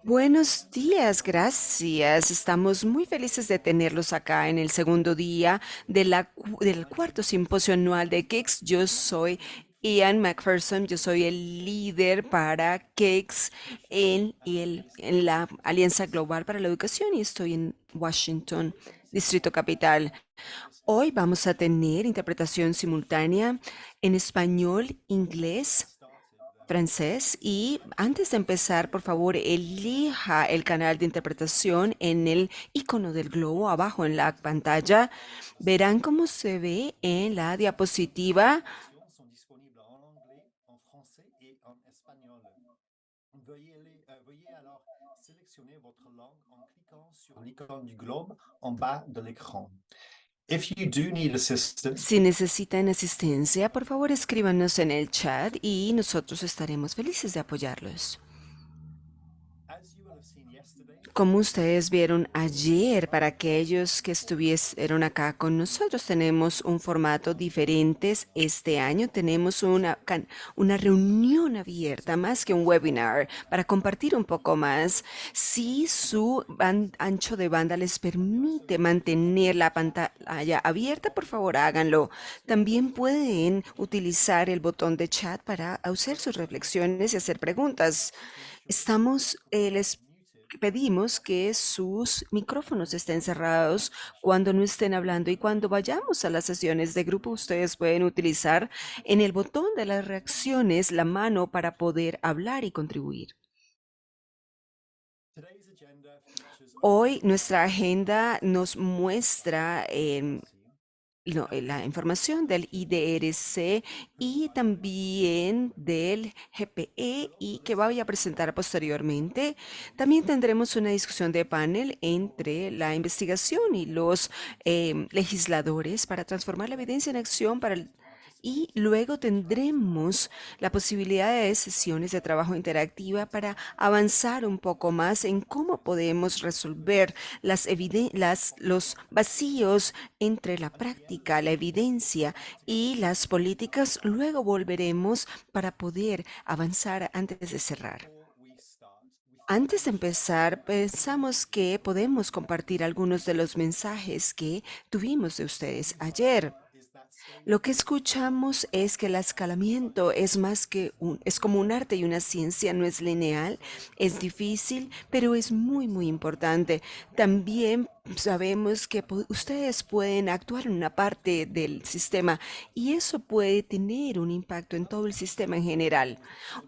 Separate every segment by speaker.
Speaker 1: Buenos días, gracias. Estamos muy felices de tenerlos acá en el segundo día del cuarto simposio anual de CICS. Yo soy Ian McPherson, yo soy el líder para CICS en la Alianza Global para la Educación y estoy en Washington, Distrito Capital. Hoy vamos a tener interpretación simultánea en español, inglés, francés. Y antes de empezar, por favor, elija el canal de interpretación en el icono del globo abajo en la pantalla. Verán cómo se ve en la diapositiva.
Speaker 2: L'icône du globe en bas de l'écran. If you do need assistance,
Speaker 1: Si necesitan asistencia, por favor escríbanos en el chat y nosotros estaremos felices de apoyarlos.
Speaker 2: as you will have seen yesterday,
Speaker 1: Como ustedes vieron ayer, para aquellos que estuvieron acá con nosotros, tenemos un formato diferente. Este año tenemos una reunión abierta, más que un webinar, para compartir un poco más. Si su ancho de banda les permite mantener la pantalla abierta, por favor háganlo. También pueden utilizar el botón de chat para hacer sus reflexiones y hacer preguntas. Les pedimos que sus micrófonos estén cerrados cuando no estén hablando, y cuando vayamos a las sesiones de grupo, ustedes pueden utilizar en el botón de las reacciones la mano para poder hablar y contribuir.
Speaker 2: today's agenda features
Speaker 1: Hoy
Speaker 2: overview of
Speaker 1: nuestra
Speaker 2: the
Speaker 1: agenda nos muestra
Speaker 2: IDRC and
Speaker 1: la
Speaker 2: the
Speaker 1: información del IDRC y también del GPE, y que voy a presentar posteriormente. También tendremos una discusión de panel entre la investigación y los legisladores para transformar la evidencia en acción y luego tendremos la posibilidad de sesiones de trabajo interactiva para avanzar un poco más en cómo podemos resolver los vacíos entre la práctica, la evidencia y las políticas. Luego volveremos para poder avanzar antes de cerrar.
Speaker 2: before we start. We thought it
Speaker 1: Antes de
Speaker 2: would be
Speaker 1: empezar, pensamos que podemos compartir algunos de los mensajes que tuvimos de
Speaker 2: what
Speaker 1: ustedes
Speaker 2: we heard
Speaker 1: ayer.
Speaker 2: is that scaling
Speaker 1: Lo que escuchamos es que el escalamiento es es como un arte y una ciencia, no es lineal, es difícil, pero es muy, muy importante. También sabemos que ustedes pueden actuar en una parte del sistema y eso puede tener un impacto en todo el sistema en general.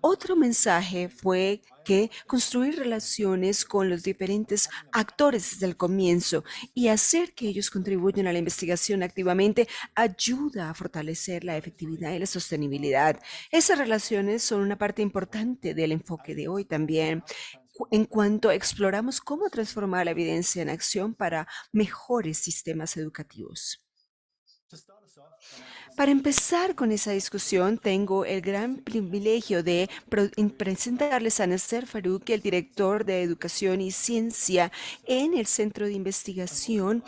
Speaker 1: Otro mensaje fue que construir relaciones con los diferentes actores desde el comienzo y hacer que ellos contribuyan a la investigación activamente ayuda a fortalecer la efectividad y la sostenibilidad. Esas relaciones son una parte importante del enfoque de hoy también, en cuanto exploramos cómo transformar la evidencia en acción para mejores sistemas educativos.
Speaker 2: to start us off on our
Speaker 1: Para
Speaker 2: discussion.
Speaker 1: empezar con esa discusión, tengo el gran privilegio de presentarles a Nasser Farouk, el director de Educación y Ciencia en el Centro de Investigación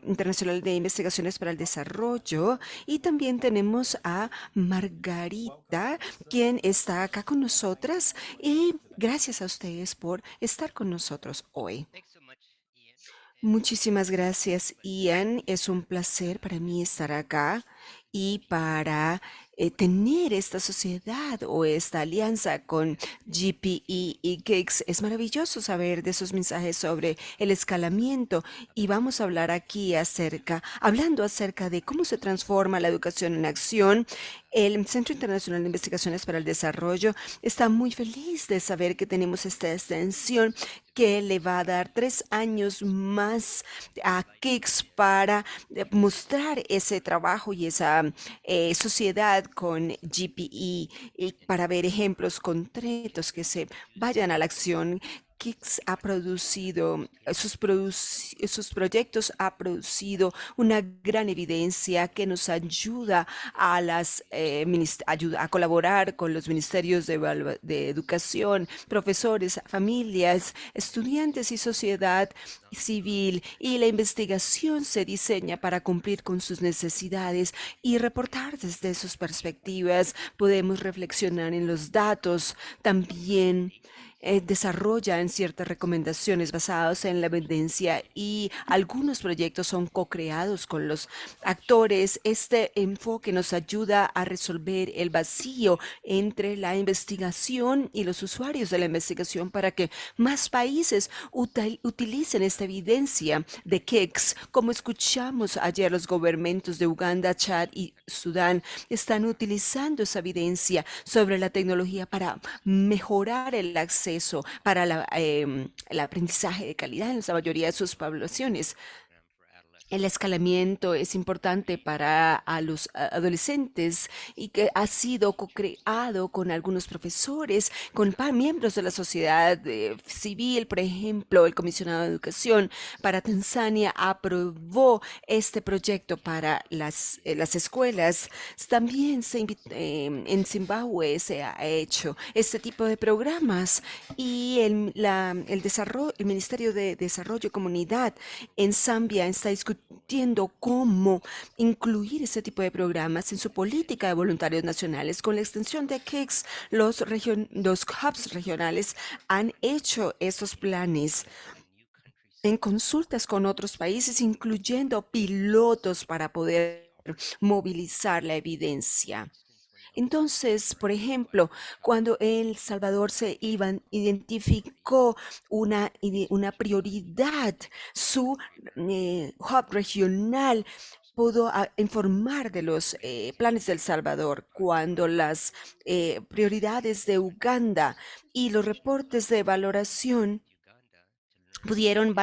Speaker 1: Internacional de Investigaciones para el Desarrollo. Y también tenemos a
Speaker 2: Welcome,
Speaker 1: Margarita,
Speaker 2: Professor.
Speaker 1: quien está acá con
Speaker 2: It's a great
Speaker 1: nosotras.
Speaker 2: pleasure to have
Speaker 1: Y
Speaker 2: you today.
Speaker 1: gracias a ustedes por estar con nosotros hoy.
Speaker 3: Thanks so much, Ian. And
Speaker 1: Muchísimas
Speaker 3: it's
Speaker 1: gracias,
Speaker 3: my pleasure
Speaker 1: Ian.
Speaker 3: to be
Speaker 1: Es un
Speaker 3: here
Speaker 1: placer para mí
Speaker 3: with
Speaker 1: estar
Speaker 3: you
Speaker 1: acá y
Speaker 3: and share my
Speaker 1: para tener esta sociedad o esta alianza con GPE y CICS. Es maravilloso saber de esos mensajes sobre el escalamiento, y vamos a hablar aquí hablando acerca de cómo se transforma la educación en acción. El Centro Internacional de Investigaciones para el Desarrollo está muy feliz de saber que tenemos esta extensión que le va a dar 3 años más a KICS para mostrar ese trabajo y esa sociedad con GPE, y para ver ejemplos concretos que se vayan a la acción. KICS ha producido, sus proyectos ha producido una gran evidencia que nos ayuda ayuda a colaborar con los ministerios de educación, profesores, familias, estudiantes y sociedad civil, y la investigación se diseña para cumplir con sus necesidades y reportar desde sus perspectivas. Podemos reflexionar en los datos también. desarrollan ciertas recomendaciones basadas en la evidencia y algunos proyectos son co-creados con los actores. Este enfoque nos ayuda a resolver el vacío entre la investigación y los usuarios de la investigación para que más países utilicen esta evidencia de KICS. Como escuchamos ayer, los gobiernos de Uganda, Chad y Sudán están utilizando esa evidencia sobre la tecnología para mejorar el acceso para el aprendizaje de calidad en la mayoría de sus poblaciones. El escalamiento es importante para a los adolescentes y que ha sido co-creado con algunos profesores, con miembros de la sociedad civil. Por ejemplo, el comisionado de educación para Tanzania aprobó este proyecto para las escuelas. También en Zimbabue se ha hecho este tipo de programas y el Ministerio de Desarrollo Comunidad en Zambia está discutiendo cómo incluir este tipo de programas en su política de voluntarios nacionales. Con la extensión de KICS, los hubs regionales han hecho estos planes en consultas con otros países, incluyendo pilotos para poder movilizar la evidencia. Entonces, por ejemplo, cuando El Salvador identificó una prioridad, su hub regional pudo informar de los planes del Salvador cuando las prioridades de Uganda y los reportes de valoración pudieron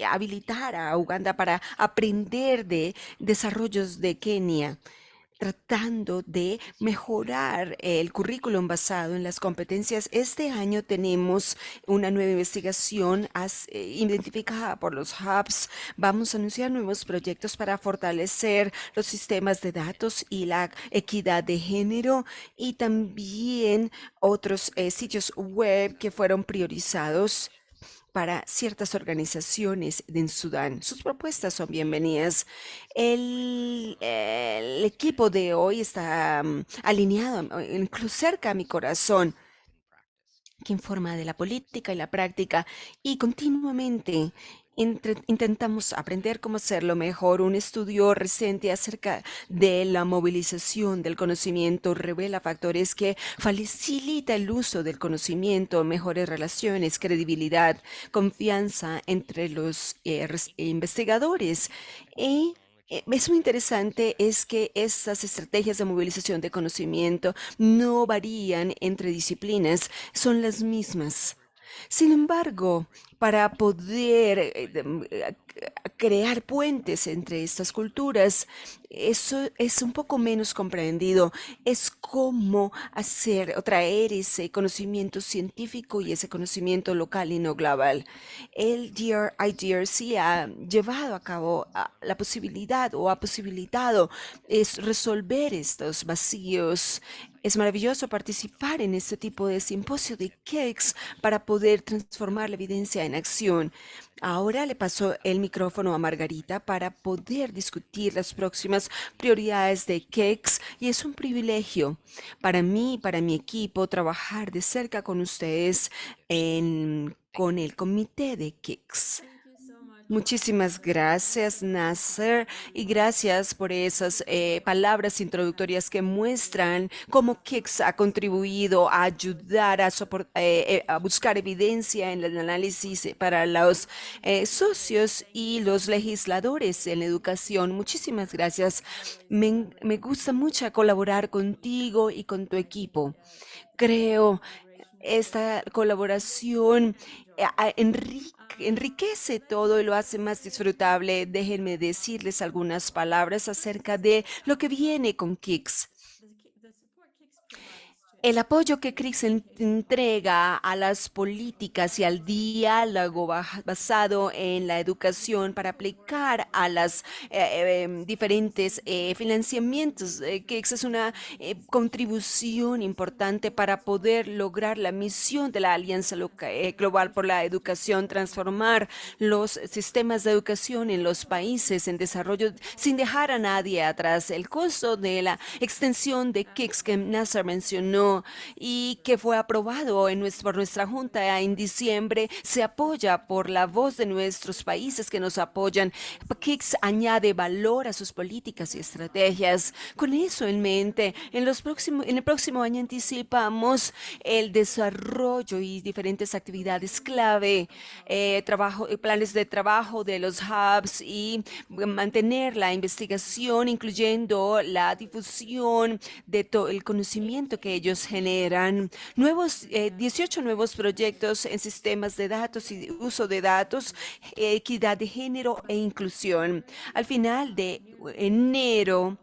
Speaker 1: habilitar a Uganda para aprender de desarrollos de Kenia, tratando de mejorar el currículum basado en las competencias. Este año tenemos una nueva investigación identificada por los hubs. Vamos a anunciar nuevos proyectos para fortalecer los sistemas de datos y la equidad de género y también otros sitios web que fueron priorizados para ciertas organizaciones en Sudán. Sus propuestas son bienvenidas. El equipo de hoy está alineado, incluso cerca a mi corazón, que informa de la política y la práctica y continuamente intentamos aprender cómo hacerlo mejor. Un estudio reciente acerca de la movilización del conocimiento revela factores que facilita el uso del conocimiento, mejores relaciones, credibilidad, confianza entre los investigadores y es muy interesante es que estas estrategias de movilización de conocimiento no varían entre disciplinas, son las mismas. Sin embargo, para poder crear puentes entre estas culturas, eso es un poco menos comprendido. Es cómo hacer o traer ese conocimiento científico y ese conocimiento local y no global. El IDRC ha llevado a cabo la posibilidad o ha posibilitado resolver estos vacíos. Es maravilloso participar en este tipo de simposio de KICS para poder transformar la evidencia en acción. Ahora le paso el micrófono a Margarita para poder discutir las próximas prioridades de KICS y es un privilegio para mí y para mi equipo trabajar de cerca con ustedes con el comité de KICS. Muchísimas gracias, Nasser, y gracias por esas palabras introductorias que muestran cómo KICS ha contribuido a ayudar a buscar evidencia en el análisis para los socios y los legisladores en la educación. Muchísimas gracias. Me gusta mucho colaborar contigo y con tu equipo. Creo esta colaboración enriquece todo y lo hace más disfrutable. Déjenme decirles algunas palabras acerca de lo que viene con KICS. El apoyo que CRICS entrega a las políticas y al diálogo basado en la educación para aplicar a las diferentes financiamientos. CRICS es una contribución importante para poder lograr la misión de la Alianza Global por la Educación, transformar los sistemas de educación en los países en desarrollo sin dejar a nadie atrás. El costo de la extensión de KICS que Nasser mencionó año y que fue aprobado por nuestra Junta en diciembre, se apoya por la voz de nuestros países que nos apoyan. KICS añade valor a sus políticas y estrategias. Con eso en mente, en el próximo año anticipamos el desarrollo y diferentes actividades clave, planes de trabajo de los hubs y mantener la investigación, incluyendo la difusión de todo el conocimiento que ellos generan. 18 nuevos proyectos en sistemas de datos y uso de datos, equidad de género e inclusión. Al final de enero,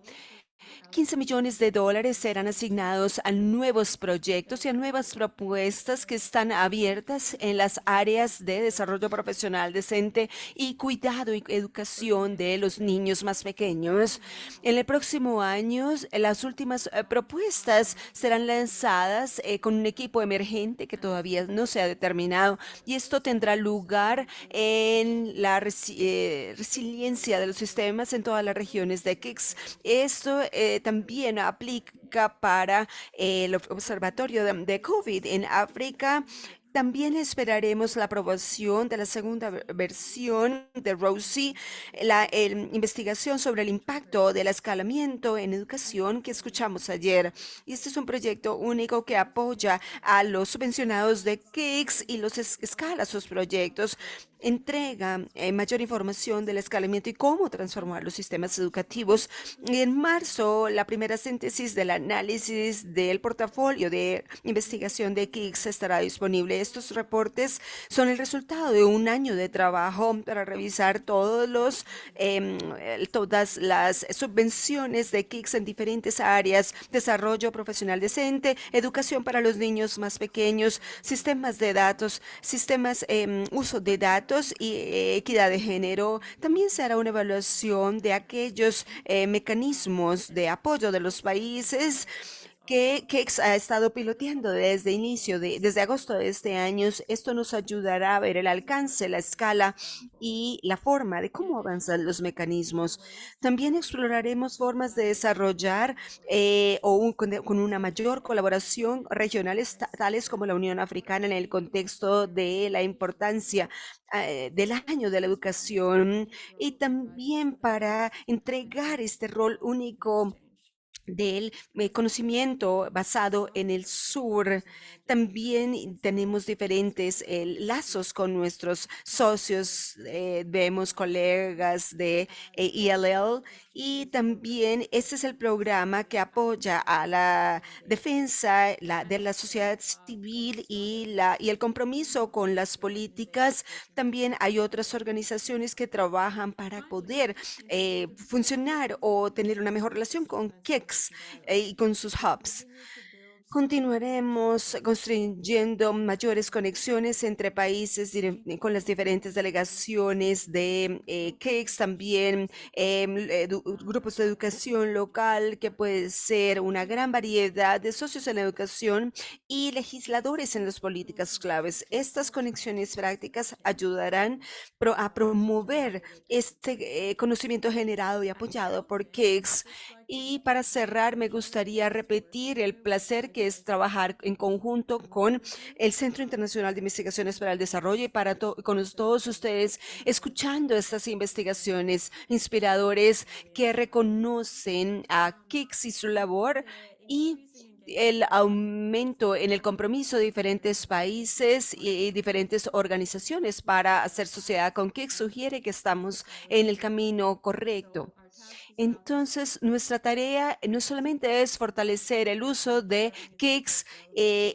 Speaker 1: 15 millones de dólares serán asignados a nuevos proyectos y a nuevas propuestas que están abiertas en las áreas de desarrollo profesional decente y cuidado y educación de los niños más pequeños. En el próximo año, las últimas propuestas serán lanzadas con un equipo emergente que todavía no se ha determinado y esto tendrá lugar en la resiliencia de los sistemas en todas las regiones de KICS. Esto también aplica para el observatorio de COVID en África. También esperaremos la aprobación de la segunda versión de ROSI, la investigación sobre el impacto del escalamiento en educación que escuchamos ayer. Y este es un proyecto único que apoya a los subvencionados de KICS y los escala sus proyectos, entrega mayor información del escalamiento y cómo transformar los sistemas educativos. Y en marzo, la primera síntesis del análisis del portafolio de investigación de KICS estará disponible. Estos reportes son el resultado de un año de trabajo para revisar todas las subvenciones de KICS en diferentes áreas: desarrollo profesional decente, educación para los niños más pequeños, sistemas de datos, uso de datos y equidad de género. También se hará una evaluación de aquellos mecanismos de apoyo de los países que KICS ha estado piloteando desde agosto de este año. Esto nos ayudará a ver el alcance, la escala y la forma de cómo avanzan los mecanismos. También exploraremos formas de desarrollar con una mayor colaboración regionales, tales como la Unión Africana, en el contexto de la importancia del año de la educación y también para entregar este rol único del conocimiento basado en el sur. También tenemos diferentes lazos con nuestros socios, vemos colegas de ELL y también este es el programa que apoya a la defensa de la sociedad civil y el compromiso con las políticas. También hay otras organizaciones que trabajan para poder funcionar o tener una mejor relación con KICS y con sus hubs. Continuaremos construyendo mayores conexiones entre países con las diferentes delegaciones de KICS, también grupos de educación local, que puede ser una gran variedad de socios en la educación y legisladores en las políticas claves. Estas conexiones prácticas ayudarán a promover este conocimiento generado y apoyado por KICS. Y para cerrar, me gustaría repetir el placer que es trabajar en conjunto con el Centro Internacional de Investigaciones para el Desarrollo y con todos ustedes, escuchando estas investigaciones inspiradores que reconocen a KICS y su labor y el aumento en el compromiso de diferentes países y diferentes organizaciones para hacer sociedad con KICS sugiere que estamos en el camino correcto. Entonces, nuestra tarea no solamente es fortalecer el uso de KICS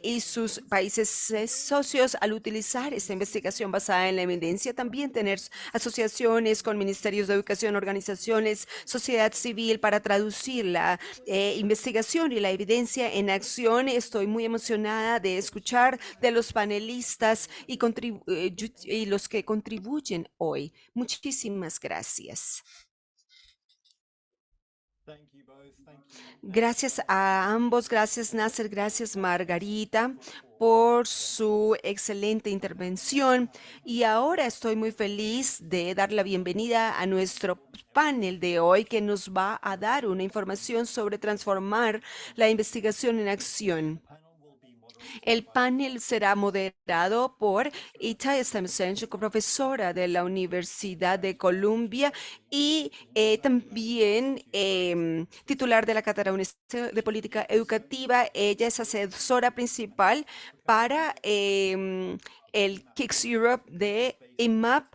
Speaker 1: y sus países socios al utilizar esta investigación basada en la evidencia, también tener asociaciones con ministerios de educación, organizaciones, sociedad civil para traducir la investigación y la evidencia en acción. Estoy muy emocionada de escuchar de los panelistas y los que contribuyen hoy. Muchísimas gracias. Gracias a ambos, gracias Nasser, gracias Margarita por su excelente intervención. Y ahora estoy muy feliz de dar la bienvenida a nuestro panel de hoy que nos va a dar una información sobre transformar la investigación en acción. El panel será moderado por Ita Stemsench, profesora de la Universidad de Columbia y también titular de la Cátedra de Política Educativa. Ella es asesora principal para el KICS Europe de IMAP,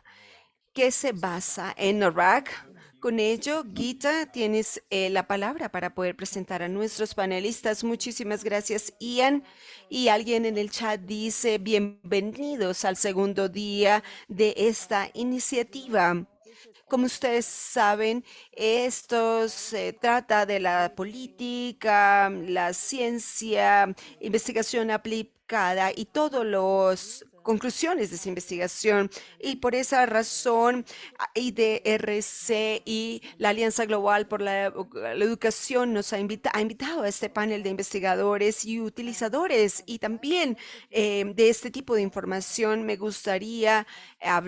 Speaker 1: que se basa en Irak. Con ello, Gita, tienes la palabra para poder presentar a nuestros panelistas. Muchísimas gracias, Ian. Y alguien en el chat dice, bienvenidos al segundo día de esta iniciativa. Como ustedes saben, esto se trata de la política, la ciencia, investigación aplicada y todas las conclusiones de esa investigación. Y por esa razón, IDRC y la Alianza Global por la Educación nos ha invitado a este panel de investigadores y utilizadores. Y también de este tipo de información me gustaría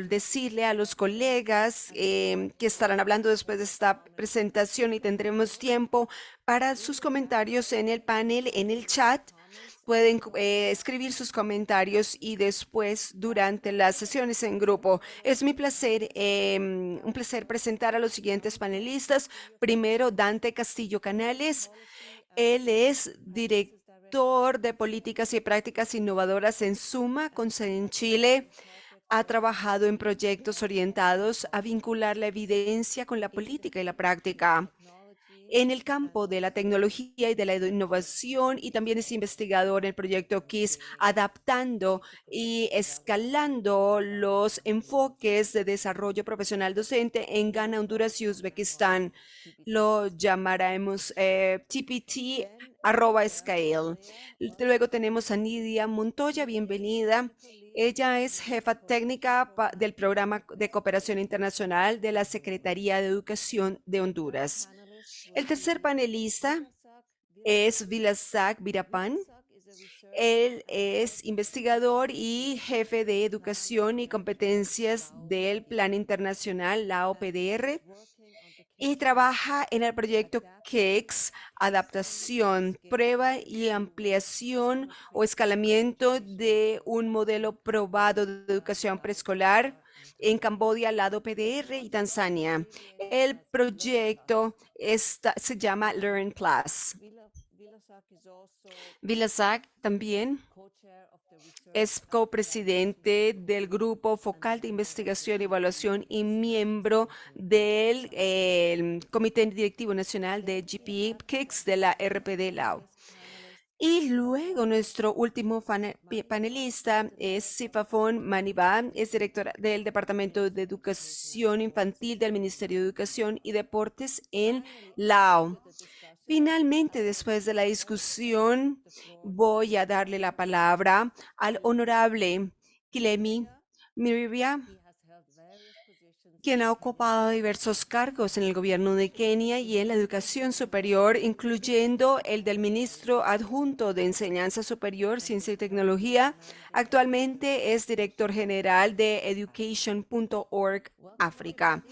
Speaker 1: decirle a los colegas que estarán hablando después de esta presentación y tendremos tiempo para sus comentarios en el panel, en el chat. Pueden escribir sus comentarios y después durante las sesiones en grupo. Es mi placer, un placer presentar a los siguientes panelistas. Primero, Dante Castillo Canales. Él es director de políticas y prácticas innovadoras en Suma, con sede en Chile. Ha trabajado en proyectos orientados a vincular la evidencia con la política y la práctica en el campo de la tecnología y de la innovación, y también es investigador en el proyecto KISS, adaptando y escalando los enfoques de desarrollo profesional docente en Ghana, Honduras y Uzbekistán. Lo llamaremos TPT@scale. Luego tenemos a Nidia Montoya, bienvenida. Ella es jefa técnica del programa de cooperación internacional de la Secretaría de Educación de Honduras. El tercer panelista es Vilasak Virapan. Él es investigador y jefe de educación y competencias del Plan Internacional, la OPDR, y trabaja en el proyecto KEX, adaptación, prueba y ampliación o escalamiento de un modelo probado de educación preescolar en Camboya, lado PDR y Tanzania. El proyecto se llama Learn Plus. Vilasak también es copresidente del Grupo Focal de Investigación y Evaluación y miembro del Comité Directivo Nacional de GPE KICS de la RPD Lao. Y luego nuestro último panelista es Sifafon Maniba, es directora del Departamento de Educación Infantil del Ministerio de Educación y Deportes en Lao. Finalmente, después de la discusión, voy a darle la palabra al honorable Kilemi Miribia, quien ha ocupado diversos cargos en el gobierno de Kenia y en la educación superior, incluyendo el del ministro adjunto de Enseñanza Superior, Ciencia y Tecnología. Actualmente es director general de Education.org África.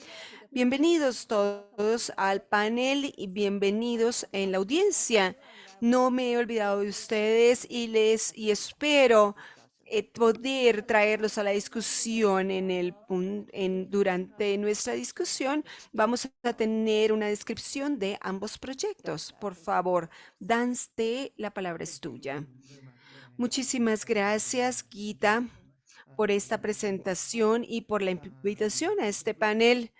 Speaker 1: Bienvenidos todos al panel y bienvenidos en la audiencia. No me he olvidado de ustedes y espero poder traerlos a la discusión durante nuestra discusión. Vamos a tener una descripción de ambos proyectos. Por favor, Dante, la palabra es tuya. Muchísimas gracias, Gita, por esta presentación y por la invitación a este panel.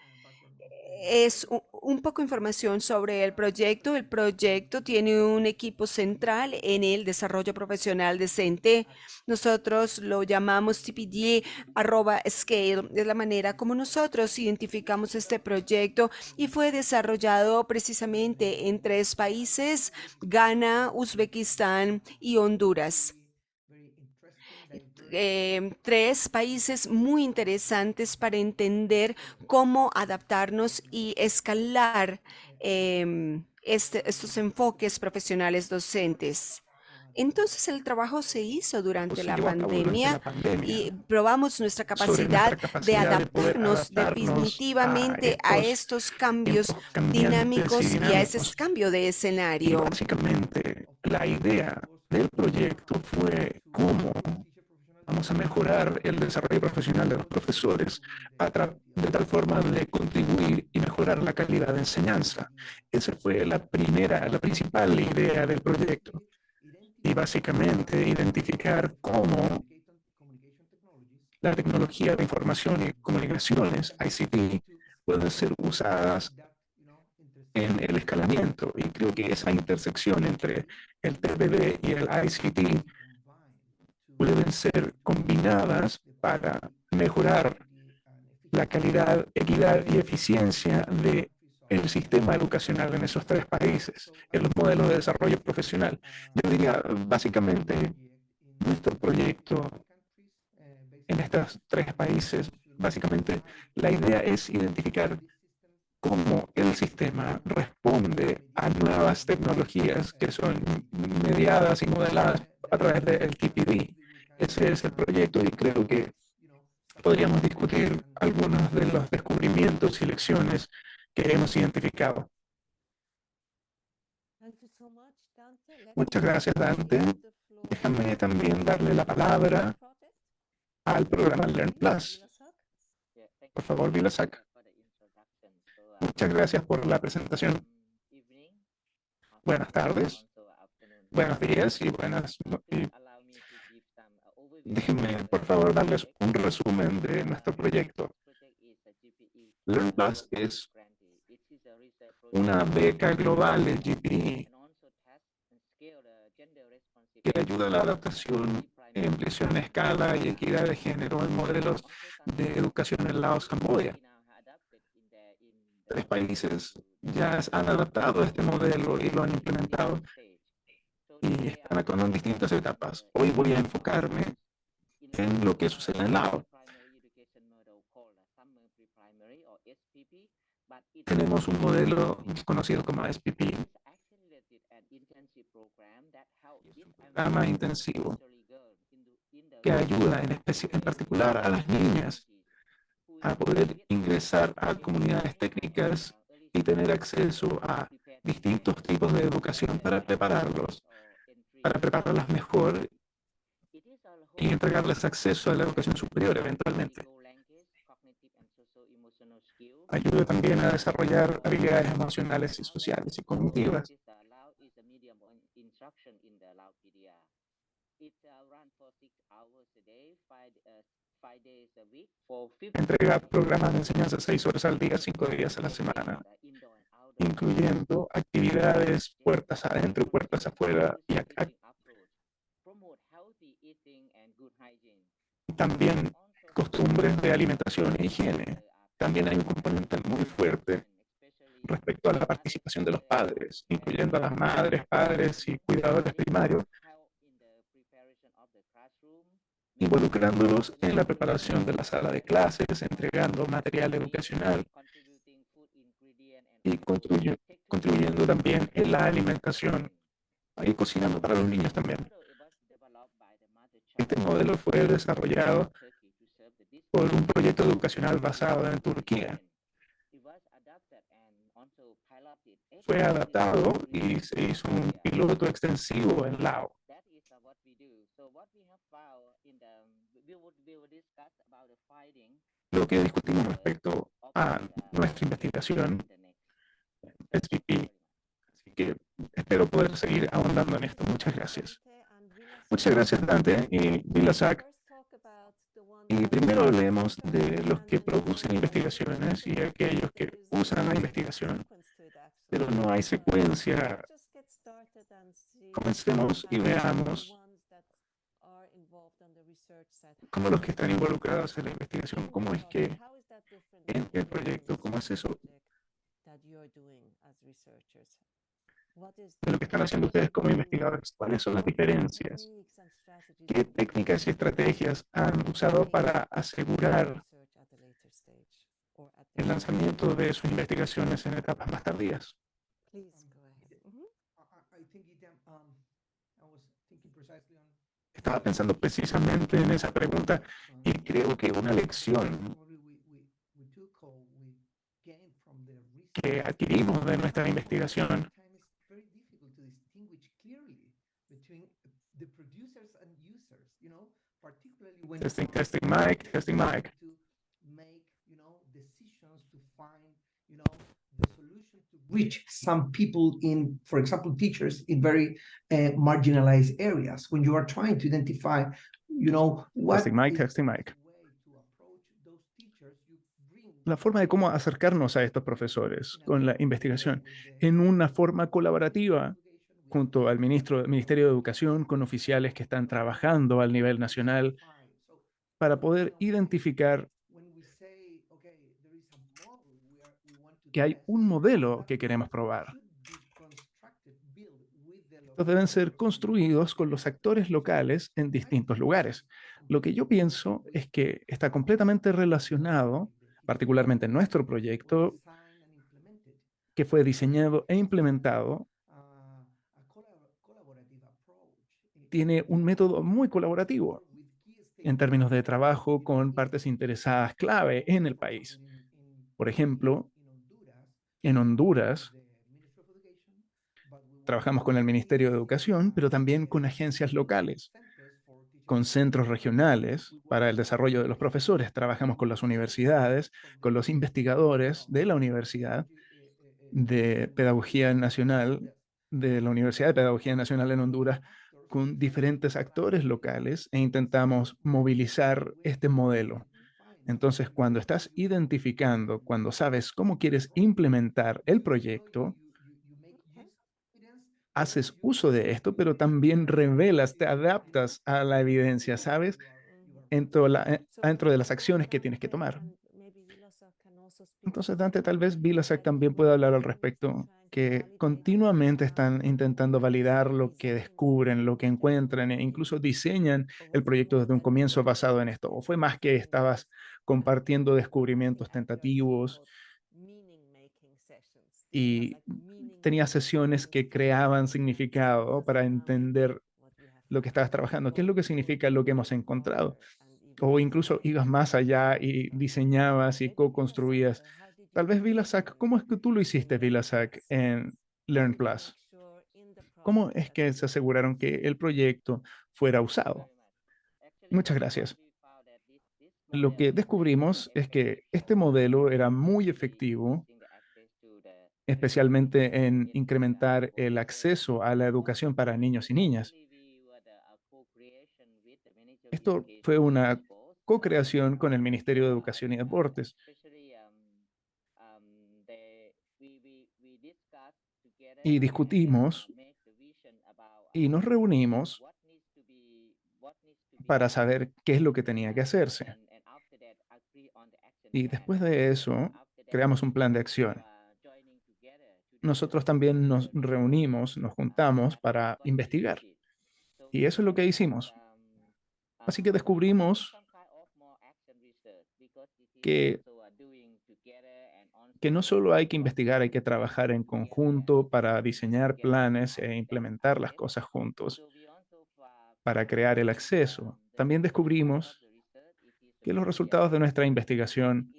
Speaker 1: Es un poco de información sobre el proyecto. El proyecto tiene un equipo central en el desarrollo profesional decente. Nosotros lo llamamos TPD@scale. Es la manera como nosotros identificamos este proyecto y fue desarrollado precisamente en 3 países: Ghana, Uzbekistán y Honduras. 3 países muy interesantes para entender cómo adaptarnos y escalar estos enfoques profesionales docentes. Entonces el trabajo se hizo durante
Speaker 4: Se
Speaker 1: la
Speaker 4: llevó a cabo durante
Speaker 1: pandemia
Speaker 4: la pandemia
Speaker 1: y probamos nuestra
Speaker 4: sobre nuestra
Speaker 1: capacidad de
Speaker 4: capacidad de poder
Speaker 1: adaptarnos
Speaker 4: adaptarnos a
Speaker 1: definitivamente a
Speaker 4: estos
Speaker 1: estos cambios
Speaker 4: tiempos cambiantes y
Speaker 1: dinámicos y a ese
Speaker 4: dinámicos.
Speaker 1: cambio de
Speaker 4: Y
Speaker 1: escenario.
Speaker 4: básicamente la idea del proyecto fue cómo vamos a mejorar el desarrollo profesional de los profesores de tal forma de contribuir y mejorar la calidad de enseñanza. Esa fue la principal idea del proyecto. Y básicamente identificar cómo la tecnología de información y comunicaciones, ICT, pueden ser usadas en el escalamiento. Y creo que esa intersección entre el TPD y el ICT pueden ser combinadas para mejorar la calidad, equidad y eficiencia de el sistema educacional en esos tres países, en los modelos de desarrollo profesional. Yo diría, básicamente, nuestro proyecto en estos tres países, básicamente, la idea es identificar cómo el sistema responde a nuevas tecnologías que son mediadas y modeladas a través del TPD. Ese es el proyecto y creo que podríamos discutir algunos de los descubrimientos y lecciones que hemos identificado. Muchas gracias, Dante. Déjame también darle la palabra al programa Learn Plus. Por favor, Vilasak. Muchas gracias por la presentación. Buenas tardes, buenos días y buenas noches. Déjenme, por favor, darles un resumen de nuestro proyecto. Learn Plus es una beca global de GPE que ayuda a la adaptación en ampliación a escala y equidad de género en modelos de educación en Laos, Camboya. 3 países ya han adaptado este modelo y lo han implementado y están actuando en distintas etapas. Hoy voy a enfocarme en lo que sucede en Laos. Tenemos un modelo conocido como SPP, un programa intensivo que ayuda en particular a las niñas a poder ingresar a comunidades técnicas y tener acceso a distintos tipos de educación para prepararlas mejor y entregarles acceso a la educación superior eventualmente. Ayuda también a desarrollar habilidades emocionales y sociales y cognitivas. Entrega programas de enseñanza 6 horas al día, 5 días a la semana, incluyendo actividades puertas adentro y puertas afuera y también costumbres de alimentación e higiene. También hay un componente muy fuerte respecto a la participación de los padres, incluyendo a las madres, padres y cuidadores primarios, involucrándolos en la preparación de la sala de clases, entregando material educacional y contribuyendo también en la alimentación y cocinando para los niños también. Este modelo fue desarrollado por un proyecto educacional basado en Turquía. Fue adaptado y se hizo un piloto extensivo en Laos. Lo que discutimos respecto a nuestra investigación es SPP. Así que espero poder seguir ahondando en esto. Muchas gracias. Muchas gracias, Dante y Vilasak. Y primero hablemos de los que producen investigaciones y aquellos que usan la investigación, pero no hay secuencia. Comencemos y veamos cómo los que están involucrados en la investigación, cómo es que en el proyecto, cómo es eso, de lo que están haciendo ustedes como investigadores, cuáles son las diferencias, qué técnicas y estrategias han usado para asegurar el lanzamiento de sus investigaciones en etapas más tardías. Estaba pensando precisamente en esa pregunta y creo que una lección que adquirimos de nuestra investigación. Testing, testing, mic, testing, mic.
Speaker 5: Reach some people in, for example, teachers in very marginalized areas. When you are trying to identify, what
Speaker 4: Testing mic,
Speaker 5: is
Speaker 4: testing mic.
Speaker 5: the way to approach those teachers, you bring
Speaker 4: La forma de cómo acercarnos a estos profesores con la investigación en una forma colaborativa junto al Ministerio de Educación, con oficiales que están trabajando al nivel nacional para poder identificar que hay un modelo que queremos probar. Estos deben ser construidos con los actores locales en distintos lugares. Lo que yo pienso es que está completamente relacionado, particularmente en nuestro proyecto, que fue diseñado e implementado, tiene un método muy colaborativo en términos de trabajo con partes interesadas clave en el país. Por ejemplo, en Honduras, trabajamos con el Ministerio de Educación, pero también con agencias locales, con centros regionales para el desarrollo de los profesores. Trabajamos con las universidades, con los investigadores de la Universidad de Pedagogía Nacional, de la Universidad de Pedagogía Nacional en Honduras, con diferentes actores locales e intentamos movilizar este modelo. Entonces, cuando estás identificando, cuando sabes cómo quieres implementar el proyecto, haces uso de esto, pero también revelas, te adaptas a la evidencia, ¿sabes? Dentro de las acciones que tienes que tomar. Entonces, Dante, tal vez Vilasac también pueda hablar al respecto, que continuamente están intentando validar lo que descubren, lo que encuentran, e incluso diseñan el proyecto desde un comienzo basado en esto. ¿O fue más que estabas compartiendo descubrimientos tentativos y tenías sesiones que creaban significado para entender lo que estabas trabajando? ¿Qué es lo que significa lo que hemos encontrado? O incluso ibas más allá y diseñabas y co-construías. Tal vez Vilasac, ¿cómo es que tú lo hiciste, Vilasac, en Learn Plus? ¿Cómo es que se aseguraron que el proyecto fuera usado? Muchas gracias. Lo que descubrimos es que este modelo era muy efectivo, especialmente en incrementar el acceso a la educación para niños y niñas. Esto fue una co-creación con el Ministerio de Educación y Deportes y discutimos y nos reunimos para saber qué es lo que tenía que hacerse. Y después de eso, creamos un plan de acción. Nosotros también nos reunimos, nos juntamos para investigar. Y eso es lo que hicimos. Así que descubrimos que, que no solo hay que investigar, hay que trabajar en conjunto para diseñar planes e implementar las cosas juntos, para crear el acceso. También descubrimos que los resultados de nuestra investigación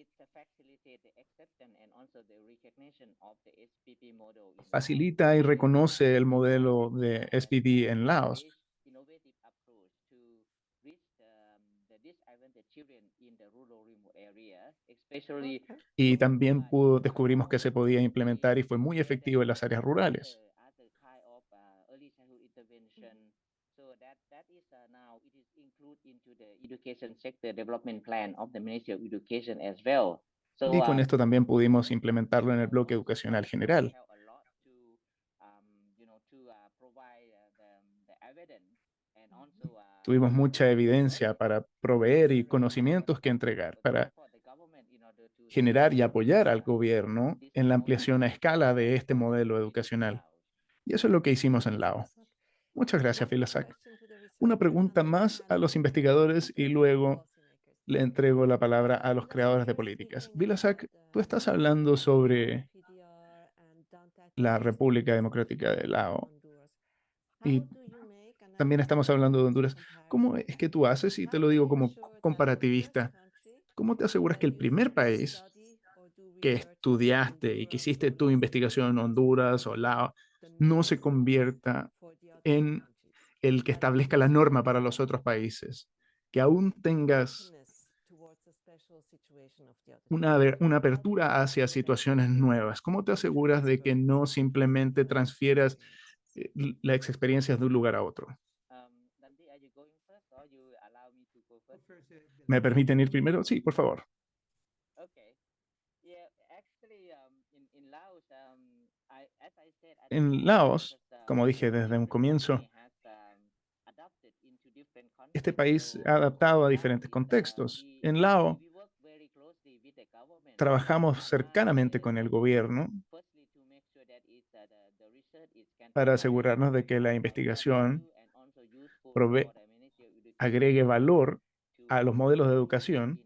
Speaker 4: facilita y reconoce el modelo de SPV en Laos. Y también descubrimos que se podía implementar y fue muy efectivo en las áreas rurales. Y con esto también pudimos implementarlo en el bloque educacional general. Tuvimos mucha evidencia para proveer y conocimientos que entregar, para generar y apoyar al gobierno en la ampliación a escala de este modelo educacional. Y eso es lo que hicimos en Lao. Muchas gracias, Vilasac. Una pregunta más a los investigadores y luego le entrego la palabra a los creadores de políticas. Vilasac, tú estás hablando sobre la República Democrática de Lao y también estamos hablando de Honduras. ¿Cómo es que tú haces? Y te lo digo como comparativista. ¿Cómo te aseguras que el primer país que estudiaste y que hiciste tu investigación en Honduras o Laos no se convierta en el que establezca la norma para los otros países? Que aún tengas una apertura hacia situaciones nuevas. ¿Cómo te aseguras de que no simplemente transfieras las experiencias de un lugar a otro? ¿Me permiten ir primero? Sí, por favor. En Laos, como dije desde un comienzo, este país ha adaptado a diferentes contextos. En Laos, trabajamos cercanamente con el gobierno para asegurarnos de que la investigación agregue valor a los modelos de educación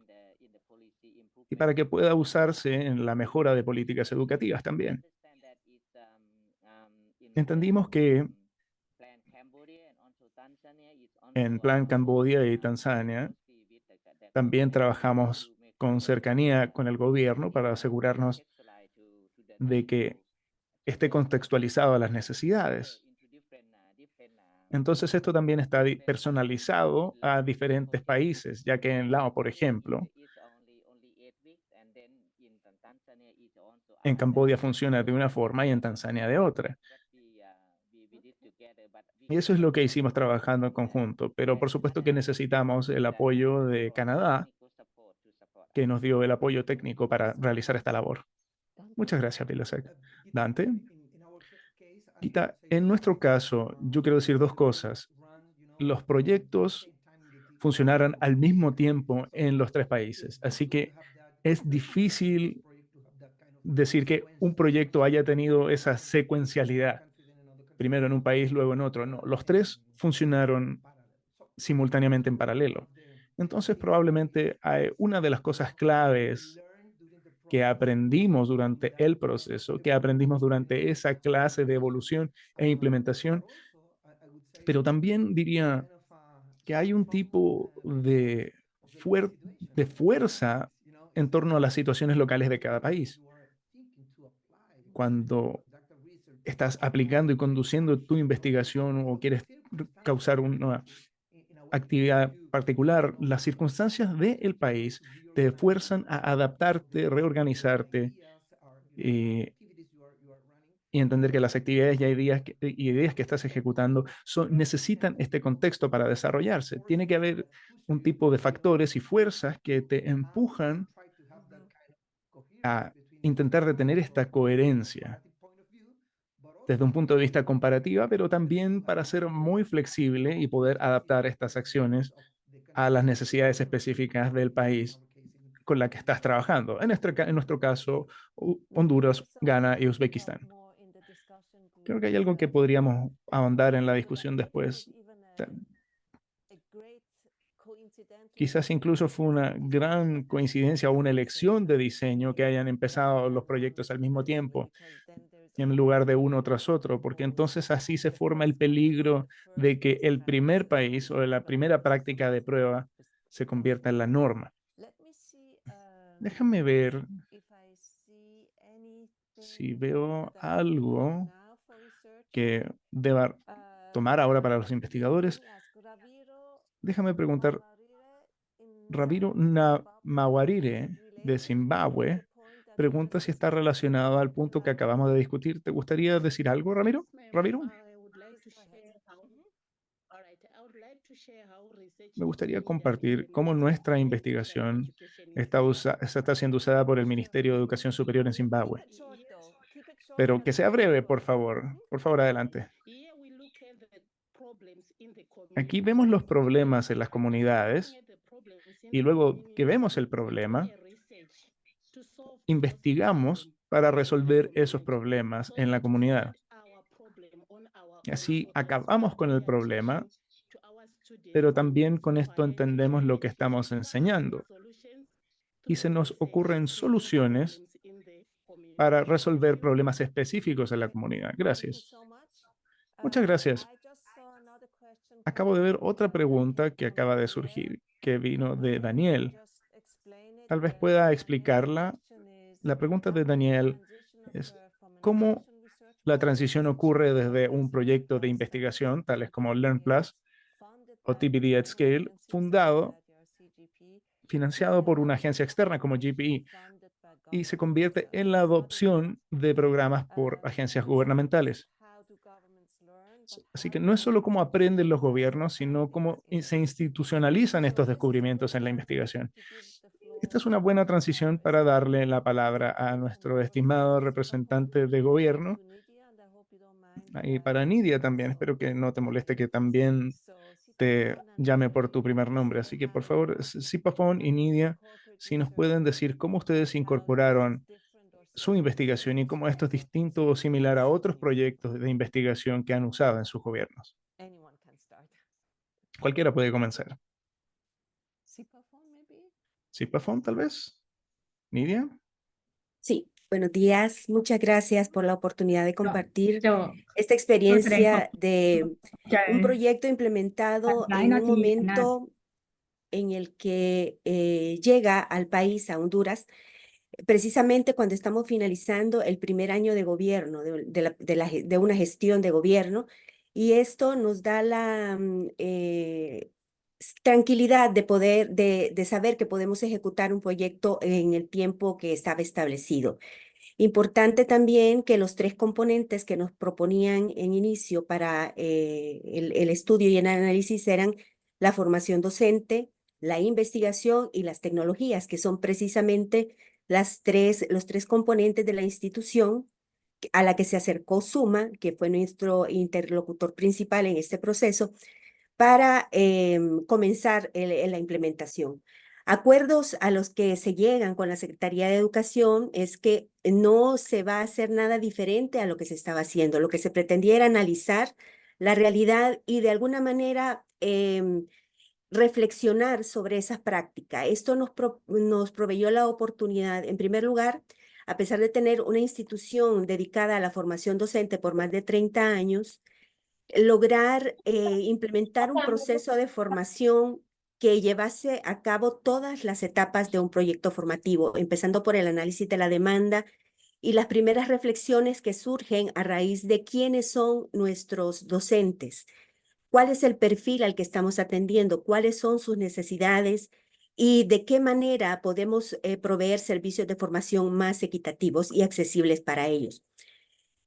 Speaker 4: y para que pueda usarse en la mejora de políticas educativas también. Entendimos que en Plan Camboya y Tanzania también trabajamos con cercanía con el gobierno para asegurarnos de que esté contextualizado a las necesidades. Entonces, esto también está personalizado a diferentes países, ya que en Laos, por ejemplo, en Camboya funciona de una forma y en Tanzania de otra. Y eso es lo que hicimos trabajando en conjunto, pero por supuesto que necesitamos el apoyo de Canadá, que nos dio el apoyo técnico para realizar esta labor. Muchas gracias, Pilasek. Dante. Gita, en nuestro caso, yo quiero decir dos cosas. Los proyectos funcionaron al mismo tiempo en los tres países, así que es difícil decir que un proyecto haya tenido esa secuencialidad, primero en un país, luego en otro. No, los tres funcionaron simultáneamente en paralelo. Entonces, probablemente una de las cosas claves que aprendimos durante el proceso, que aprendimos durante esa clase de evolución e implementación, pero también diría que hay un tipo de fuerza en torno a las situaciones locales de cada país. Cuando estás aplicando y conduciendo tu investigación o quieres causar una actividad particular, las circunstancias del país te fuerzan a adaptarte, reorganizarte y entender que las actividades y ideas que estás ejecutando necesitan este contexto para desarrollarse. Tiene que haber un tipo de factores y fuerzas que te empujan a intentar detener esta coherencia desde un punto de vista comparativa, pero también para ser muy flexible y poder adaptar estas acciones a las necesidades específicas del país con la que estás trabajando. En nuestro caso, Honduras, Ghana y Uzbekistán. Creo que hay algo que podríamos ahondar en la discusión después. Quizás incluso fue una gran coincidencia o una elección de diseño que hayan empezado los proyectos al mismo tiempo en lugar de uno tras otro, porque entonces así se forma el peligro de que el primer país o la primera práctica de prueba se convierta en la norma. Déjame ver si veo algo que deba tomar ahora para los investigadores. Déjame preguntar, Ramiro Mawarire de Zimbabue pregunta si está relacionado al punto que acabamos de discutir. ¿Te gustaría decir algo, Ramiro? Ramiro, me gustaría compartir cómo nuestra investigación está siendo usada por el Ministerio de Educación Superior en Zimbabue. Pero que sea breve, por favor. Por favor, adelante. Aquí vemos los problemas en las comunidades y luego que vemos el problema, investigamos para resolver esos problemas en la comunidad. Y así acabamos con el problema, pero también con esto entendemos lo que estamos enseñando. Y se nos ocurren soluciones para resolver problemas específicos en la comunidad. Gracias. Muchas gracias. acabo de ver otra pregunta que acaba de surgir, que vino de Daniel. Tal vez pueda explicarla. La pregunta de Daniel es, ¿cómo la transición ocurre desde un proyecto de investigación, tales como LearnPlus o TBD at Scale, fundado, financiado por una agencia externa como GPE, y se convierte en la adopción de programas por agencias gubernamentales? Así que no es solo cómo aprenden los gobiernos, sino cómo se institucionalizan estos descubrimientos en la investigación. Esta es una buena transición para darle la palabra a nuestro estimado representante de gobierno y para Nidia también. Espero que no te moleste que también te llame por tu primer nombre. Así que por favor, Sipafón y Nidia, si nos pueden decir cómo ustedes incorporaron su investigación y cómo esto es distinto o similar a otros proyectos de investigación que han usado en sus gobiernos. Cualquiera puede comenzar. Sipafón, tal vez. Nidia.
Speaker 6: Sí, buenos días. Muchas gracias por la oportunidad de compartir
Speaker 7: 저
Speaker 6: esta experiencia de un
Speaker 7: 잘
Speaker 6: proyecto implementado en
Speaker 7: 9
Speaker 6: un
Speaker 7: นาทีนะ
Speaker 6: momento en el que llega al país, a Honduras, precisamente cuando estamos finalizando el primer año de gobierno, de una gestión de gobierno, y esto nos da la tranquilidad de poder, de saber que podemos ejecutar un proyecto en el tiempo que estaba establecido. Importante también que los tres componentes que nos proponían en inicio para el estudio y el análisis eran la formación docente, la investigación y las tecnologías, que son precisamente los tres componentes de la institución a la que se acercó Suma, que fue nuestro interlocutor principal en este proceso, para comenzar la implementación. Acuerdos a los que se llegan con la Secretaría de Educación es que no se va a hacer nada diferente a lo que se estaba haciendo. Lo que se pretendía era analizar la realidad y de alguna manera reflexionar sobre esas prácticas. Esto nos proveyó la oportunidad, en primer lugar, a pesar de tener una institución dedicada a la formación docente por más de 30 años, lograr implementar un proceso de formación que llevase a cabo todas las etapas de un proyecto formativo, empezando por el análisis de la demanda y las primeras reflexiones que surgen a raíz de quiénes son nuestros docentes, cuál es el perfil al que estamos atendiendo, cuáles son sus necesidades y de qué manera podemos proveer servicios de formación más equitativos y accesibles para ellos.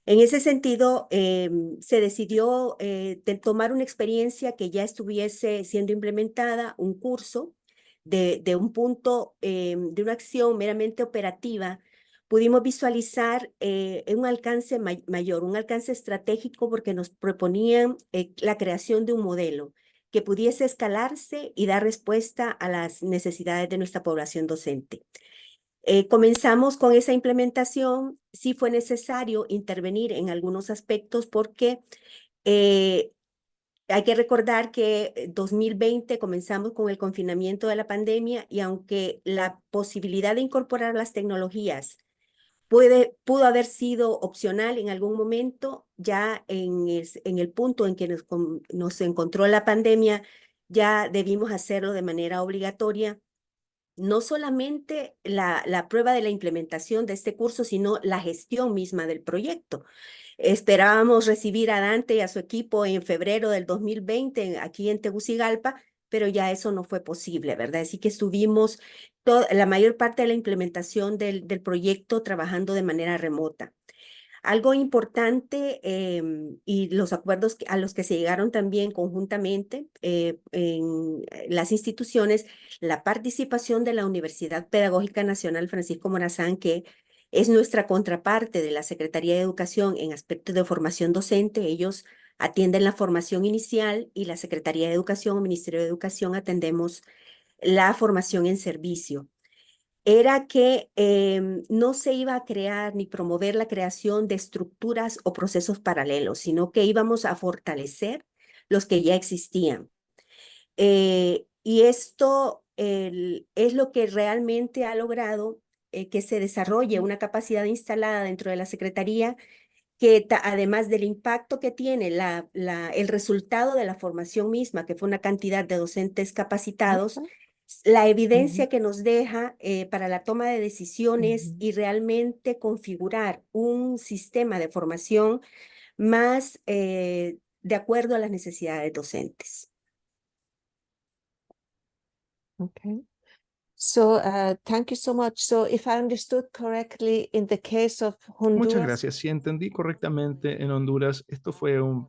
Speaker 6: En ese sentido, se decidió tomar una experiencia que ya estuviese siendo implementada, un curso de un punto, de una acción meramente operativa. Pudimos visualizar un alcance mayor, un alcance estratégico, porque nos proponían la creación de un modelo que pudiese escalarse y dar respuesta a las necesidades de nuestra población docente. Comenzamos con esa implementación. Sí fue necesario intervenir en algunos aspectos porque hay que recordar que 2020 comenzamos con el confinamiento de la pandemia y aunque la posibilidad de incorporar las tecnologías pudo haber sido opcional en algún momento, ya en el punto en que nos encontró la pandemia, ya debimos hacerlo de manera obligatoria. No solamente la prueba de la implementación de este curso, sino la gestión misma del proyecto. Esperábamos recibir a Dante y a su equipo en febrero del 2020 aquí en Tegucigalpa, pero ya eso no fue posible, ¿verdad? Así que estuvimos la mayor parte de la implementación del proyecto trabajando de manera remota. Algo importante y los acuerdos a los que se llegaron también conjuntamente en las instituciones, la participación de la Universidad Pedagógica Nacional Francisco Morazán, que es nuestra contraparte de la Secretaría de Educación en aspectos de formación docente. Ellos atienden la formación inicial y la Secretaría de Educación o Ministerio de Educación atendemos la formación en servicio. Era que no se iba a crear ni promover la creación de estructuras o procesos paralelos, sino que íbamos a fortalecer los que ya existían. Y esto es lo que realmente ha logrado que se desarrolle una capacidad instalada dentro de la Secretaría que además del impacto que tiene el resultado de la formación misma, que fue una cantidad de docentes capacitados, la evidencia que nos deja para la toma de decisiones y realmente configurar un sistema de formación más de acuerdo a las necesidades docentes.
Speaker 7: Okay. So, thank you so much. So, if I understood correctly, in the case of
Speaker 4: Muchas
Speaker 7: Honduras,
Speaker 4: gracias. Si entendí correctamente, en Honduras esto fue un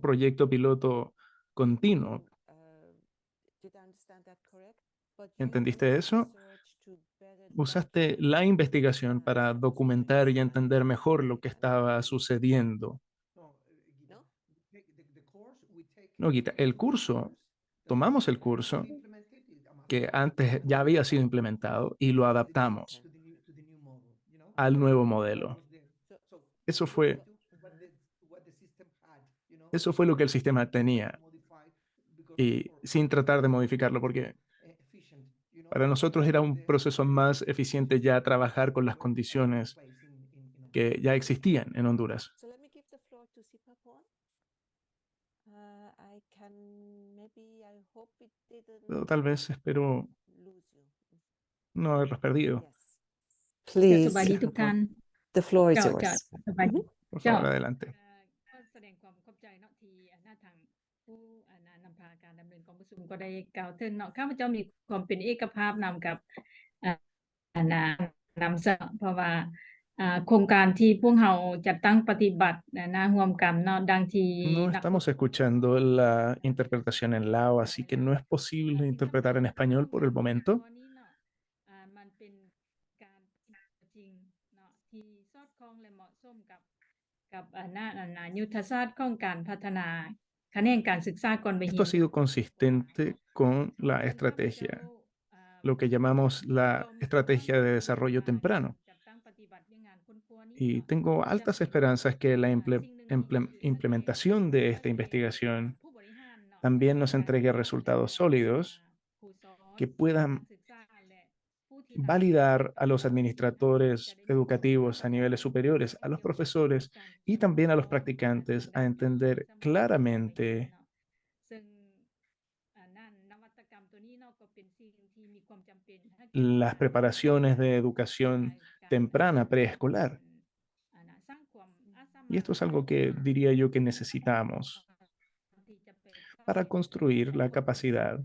Speaker 4: proyecto piloto continuo. ¿Entendiste eso? Usaste la investigación para documentar y entender mejor lo que estaba sucediendo. No, Gita, el curso, tomamos el curso que antes ya había sido implementado y lo adaptamos al nuevo modelo. Eso fue lo que el sistema tenía y sin tratar de modificarlo, porque para nosotros era un proceso más eficiente ya trabajar con las condiciones que ya existían en Honduras.
Speaker 7: so let me give the floor to Sipapon. I can maybe I hope it
Speaker 4: Pero
Speaker 7: didn't
Speaker 4: tal vez espero
Speaker 7: lose you.
Speaker 4: no haberlos perdido.
Speaker 7: Yes.
Speaker 8: ค่ะ
Speaker 7: Please,
Speaker 8: สวัสดีทุกท่าน
Speaker 7: the floor is
Speaker 8: เจ้า
Speaker 7: yours.
Speaker 8: สบายดี
Speaker 4: Por
Speaker 8: เจ้า
Speaker 4: favor, adelante.
Speaker 8: ก็แสดงความเข้าใจเนาะที่หน้าทางผู้นำพาการดำเนินกองประชุมก็ได้กล่าวถึงเนาะข้าพเจ้ามีความเป็นเอกภาพนำกับอ่านำเสนอเพราะว่าโครงการที่พวกเราจัดตั้งปฏิบัติร่วมกันเนาะดังที่
Speaker 4: No
Speaker 8: นัก
Speaker 4: estamos escuchando la interpretación en lao, así que no es posible interpretar en español por el momento.
Speaker 8: ตัวนี้เนาะมันเป็นการจริงเนาะที่สอดคล้องและเหมาะสมกับยุทธศาสตร์ของการพัฒนาคะแนนการศึกษาก่อนไป
Speaker 4: Esto ha sido consistente con la estrategia, lo que llamamos la estrategia de desarrollo temprano. Y tengo altas esperanzas que la implementación de esta investigación también nos entregue resultados sólidos que puedan validar a los administradores educativos a niveles superiores, a los profesores y también a los practicantes a entender claramente las preparaciones de educación temprana, preescolar. Y esto es algo que diría yo que necesitamos para construir la capacidad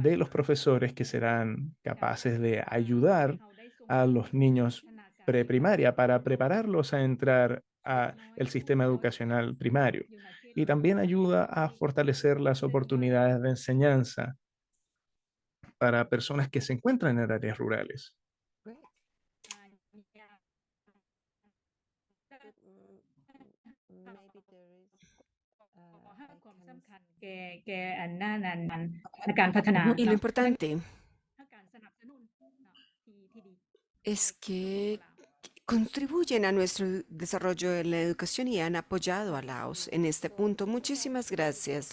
Speaker 4: de los profesores que serán capaces de ayudar a los niños preprimaria para prepararlos a entrar a el sistema educacional primario. Y también ayuda a fortalecer las oportunidades de enseñanza para personas que se encuentran en áreas rurales.
Speaker 7: Maybe there is
Speaker 8: ให้ความสำคัญแก่ในการพัฒนา
Speaker 1: Y lo
Speaker 8: เนาะ
Speaker 1: importante
Speaker 8: การสนับสนุนเนาะที่ดี
Speaker 1: es que contribuyen a nuestro desarrollo en la educación y han apoyado a Laos en este punto. Muchísimas gracias.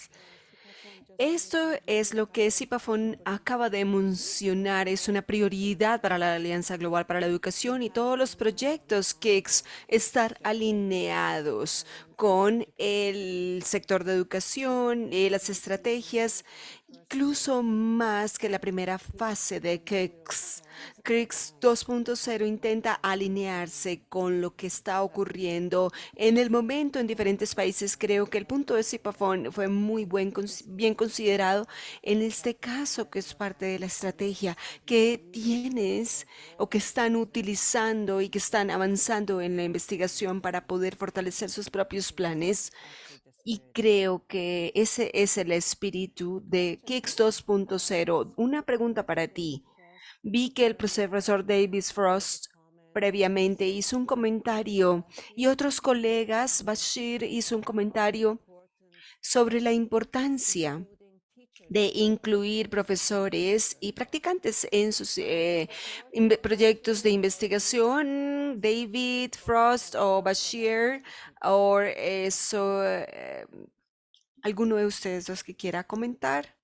Speaker 1: Esto es lo que Sipafon acaba de mencionar, es una prioridad para la Alianza Global para la Educación y todos los proyectos que están alineados con el sector de educación, las estrategias, incluso más que la primera fase de KICS. KICS 2.0 intenta alinearse con lo que está ocurriendo en el momento en diferentes países. Creo que el punto de Sipafon fue muy bien considerado en este caso, que es parte de la estrategia que tienes o que están utilizando y que están avanzando en la investigación para poder fortalecer sus propios planes. Y creo que ese es el espíritu de KICS 2.0. Una pregunta para ti. Vi que el profesor Davis Frost previamente hizo un comentario y otros colegas, Bashir hizo un comentario sobre la importancia de incluir profesores y practicantes en sus proyectos de investigación. David Frost o Bashir o eso, ¿alguno de ustedes dos que quiera comentar?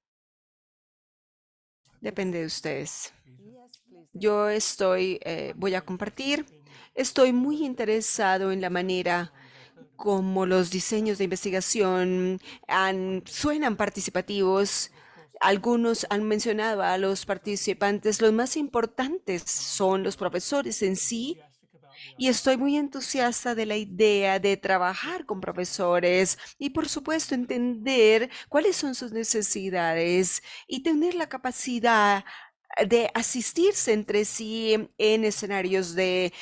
Speaker 1: Depende de ustedes. Yo voy a compartir. Estoy muy interesado en la manera como los diseños de investigación suenan participativos. Algunos han mencionado a los participantes. Los más importantes son los profesores en sí. Y estoy muy entusiasta de la idea de trabajar con profesores y, por supuesto, entender cuáles son sus necesidades y tener la capacidad de asistirse entre sí en escenarios de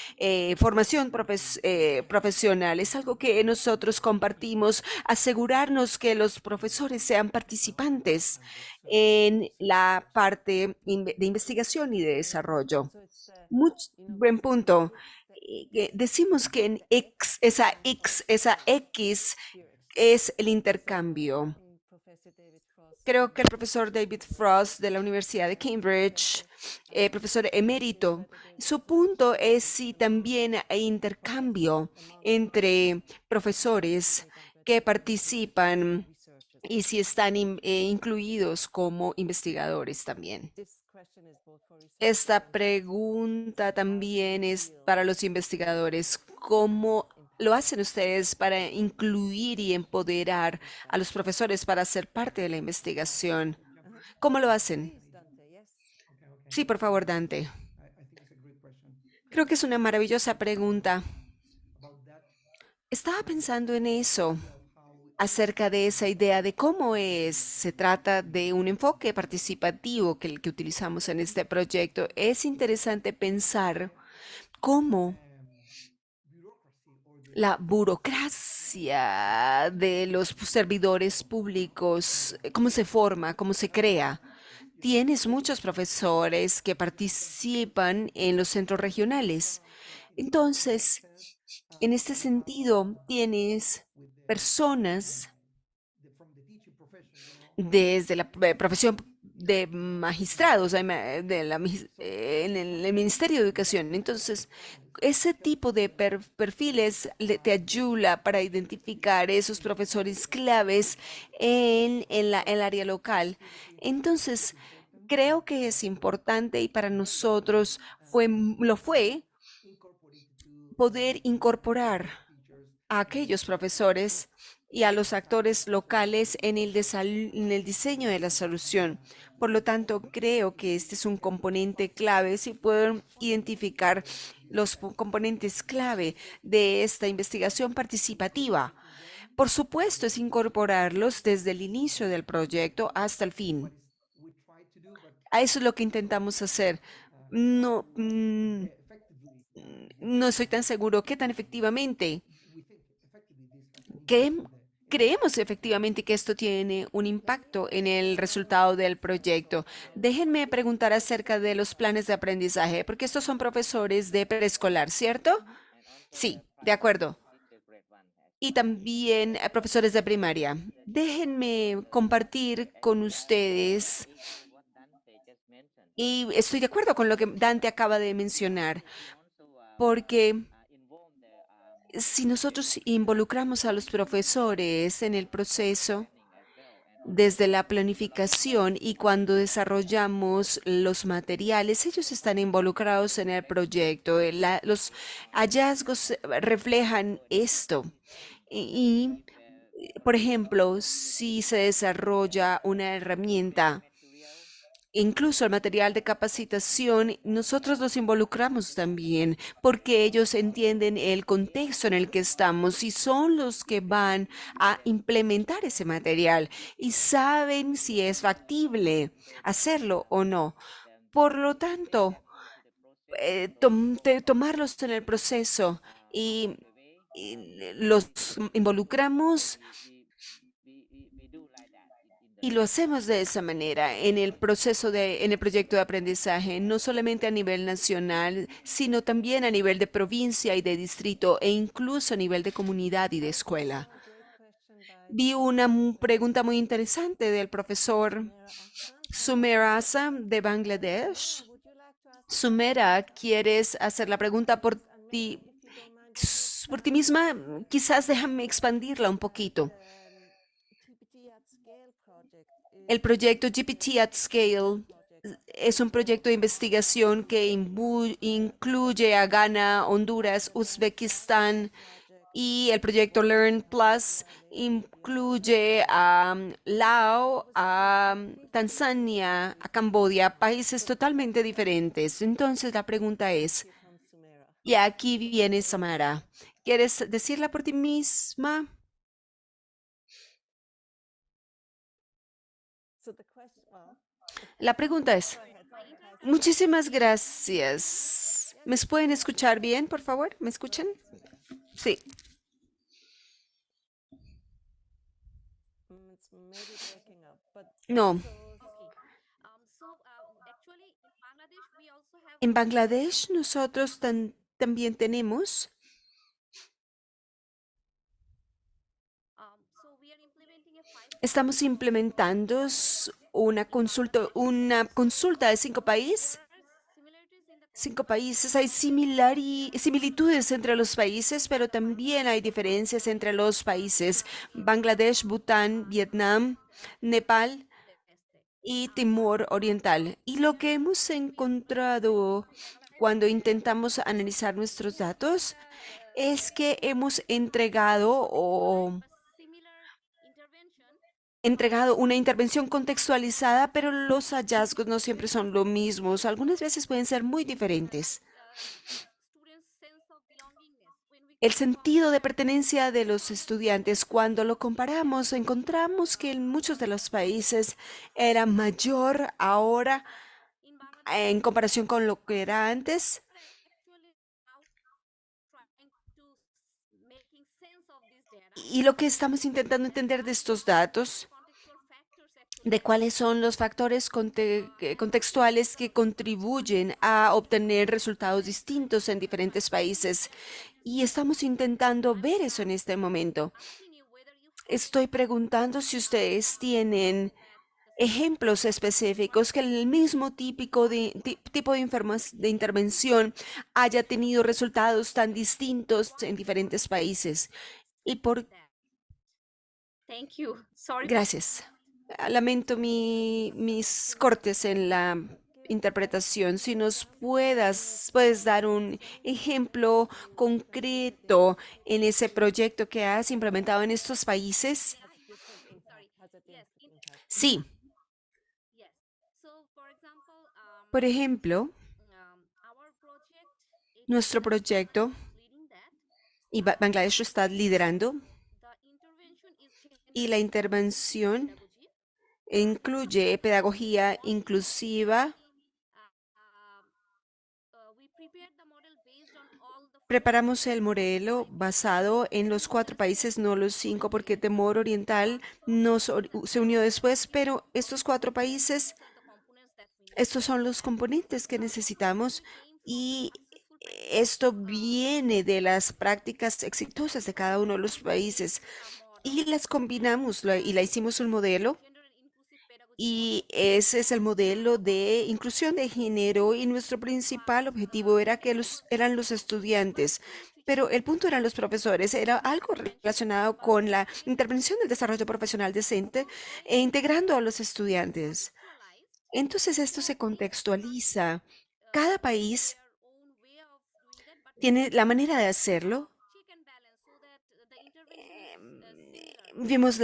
Speaker 1: formación profesional. Es algo que nosotros compartimos, asegurarnos que los profesores sean participantes en la parte de investigación y de desarrollo. Buen punto. Decimos que en esa X es el intercambio. Creo que el profesor David Frost de la Universidad de Cambridge, profesor emérito, su punto es si también hay intercambio entre profesores que participan y si están incluidos como investigadores también. Esta pregunta también es para los investigadores. ¿Cómo lo hacen ustedes para incluir y empoderar a los profesores para ser parte de la investigación? ¿Cómo lo hacen? Sí, por favor, Dante. Creo que es una maravillosa pregunta. Estaba pensando en eso, acerca de esa idea de se trata de un enfoque participativo que el que utilizamos en este proyecto. Es interesante pensar cómo la burocracia de los servidores públicos, cómo se forma, cómo se crea. Tienes muchos profesores que participan en los centros regionales. Entonces, en este sentido, tienes personas desde la profesión de magistrados en el Ministerio de Educación. Entonces, ese tipo de perfiles te ayuda para identificar esos profesores claves en el área local. Entonces, creo que es importante y para nosotros lo fue poder incorporar a aquellos profesores y a los actores locales en el diseño de la solución. Por lo tanto, creo que este es un componente clave. Si puedo identificar los componentes clave de esta investigación participativa. Por supuesto, es incorporarlos desde el inicio del proyecto hasta el fin. A eso es lo que intentamos hacer. No, no estoy tan seguro qué tan efectivamente. Creemos efectivamente que esto tiene un impacto en el resultado del proyecto. Déjenme preguntar acerca de los planes de aprendizaje, porque estos son profesores de preescolar, ¿cierto? Sí, de acuerdo. Y también profesores de primaria. Déjenme compartir con ustedes, y estoy de acuerdo con lo que Dante acaba de mencionar, porque si nosotros involucramos a los profesores en el proceso, desde la planificación y cuando desarrollamos los materiales, ellos están involucrados en el proyecto. Los hallazgos reflejan esto. Por ejemplo, si se desarrolla una herramienta, incluso el material de capacitación, nosotros los involucramos también porque ellos entienden el contexto en el que estamos y son los que van a implementar ese material y saben si es factible hacerlo o no. Por lo tanto, tomarlos en el proceso y los involucramos y lo hacemos de esa manera en el en el proyecto de aprendizaje, no solamente a nivel nacional, sino también a nivel de provincia y de distrito e incluso a nivel de comunidad y de escuela. Vi una pregunta muy interesante del profesor Sumera Asa de Bangladesh. Sumera, ¿quieres hacer la pregunta por ti misma? Quizás déjame expandirla un poquito. El proyecto GPT at Scale es un proyecto de investigación que incluye a Ghana, Honduras, Uzbekistán, y el proyecto Learn Plus incluye a Laos, a Tanzania, a Camboya, países totalmente diferentes. Entonces la pregunta es, y aquí viene Samara, ¿quieres decirla por ti misma? La pregunta es, muchísimas gracias. ¿Me pueden escuchar bien, por favor? ¿Me escuchan? Sí. No. En Bangladesh nosotros también tenemos estamos implementando una consulta de 5 países. 5 países, hay similitudes entre los países, pero también hay diferencias entre los países. Bangladesh, Bután, Vietnam, Nepal y Timor Oriental. Y lo que hemos encontrado cuando intentamos analizar nuestros datos es que hemos entregado una intervención contextualizada, pero los hallazgos no siempre son lo mismos. Algunas veces pueden ser muy diferentes. El sentido de pertenencia de los estudiantes, cuando lo comparamos, encontramos que en muchos de los países era mayor ahora en comparación con lo que era antes. Y lo que estamos intentando entender de estos datos, de cuáles son los factores contextuales que contribuyen a obtener resultados distintos en diferentes países. Y estamos intentando ver eso en este momento. Estoy preguntando si ustedes tienen ejemplos específicos que el mismo tipo de intervención haya tenido resultados tan distintos en diferentes países. Y por Gracias. Lamento mis cortes en la interpretación. Si nos puedes dar un ejemplo concreto en ese proyecto que has implementado en estos países. Sí, por ejemplo, nuestro proyecto, y Bangladesh lo está liderando, y la intervención incluye pedagogía inclusiva. Preparamos el modelo basado en los 4 países, no los 5, porque Timor Oriental se unió después, pero estos 4 países, estos son los componentes que necesitamos y esto viene de las prácticas exitosas de cada uno de los países y las combinamos y la hicimos un modelo. Y ese es el modelo de inclusión de género y nuestro principal objetivo era que eran los estudiantes, pero el punto eran los profesores, era algo relacionado con la intervención del desarrollo profesional decente e integrando a los estudiantes. Entonces esto se contextualiza. Cada país tiene la manera de hacerlo. Vimos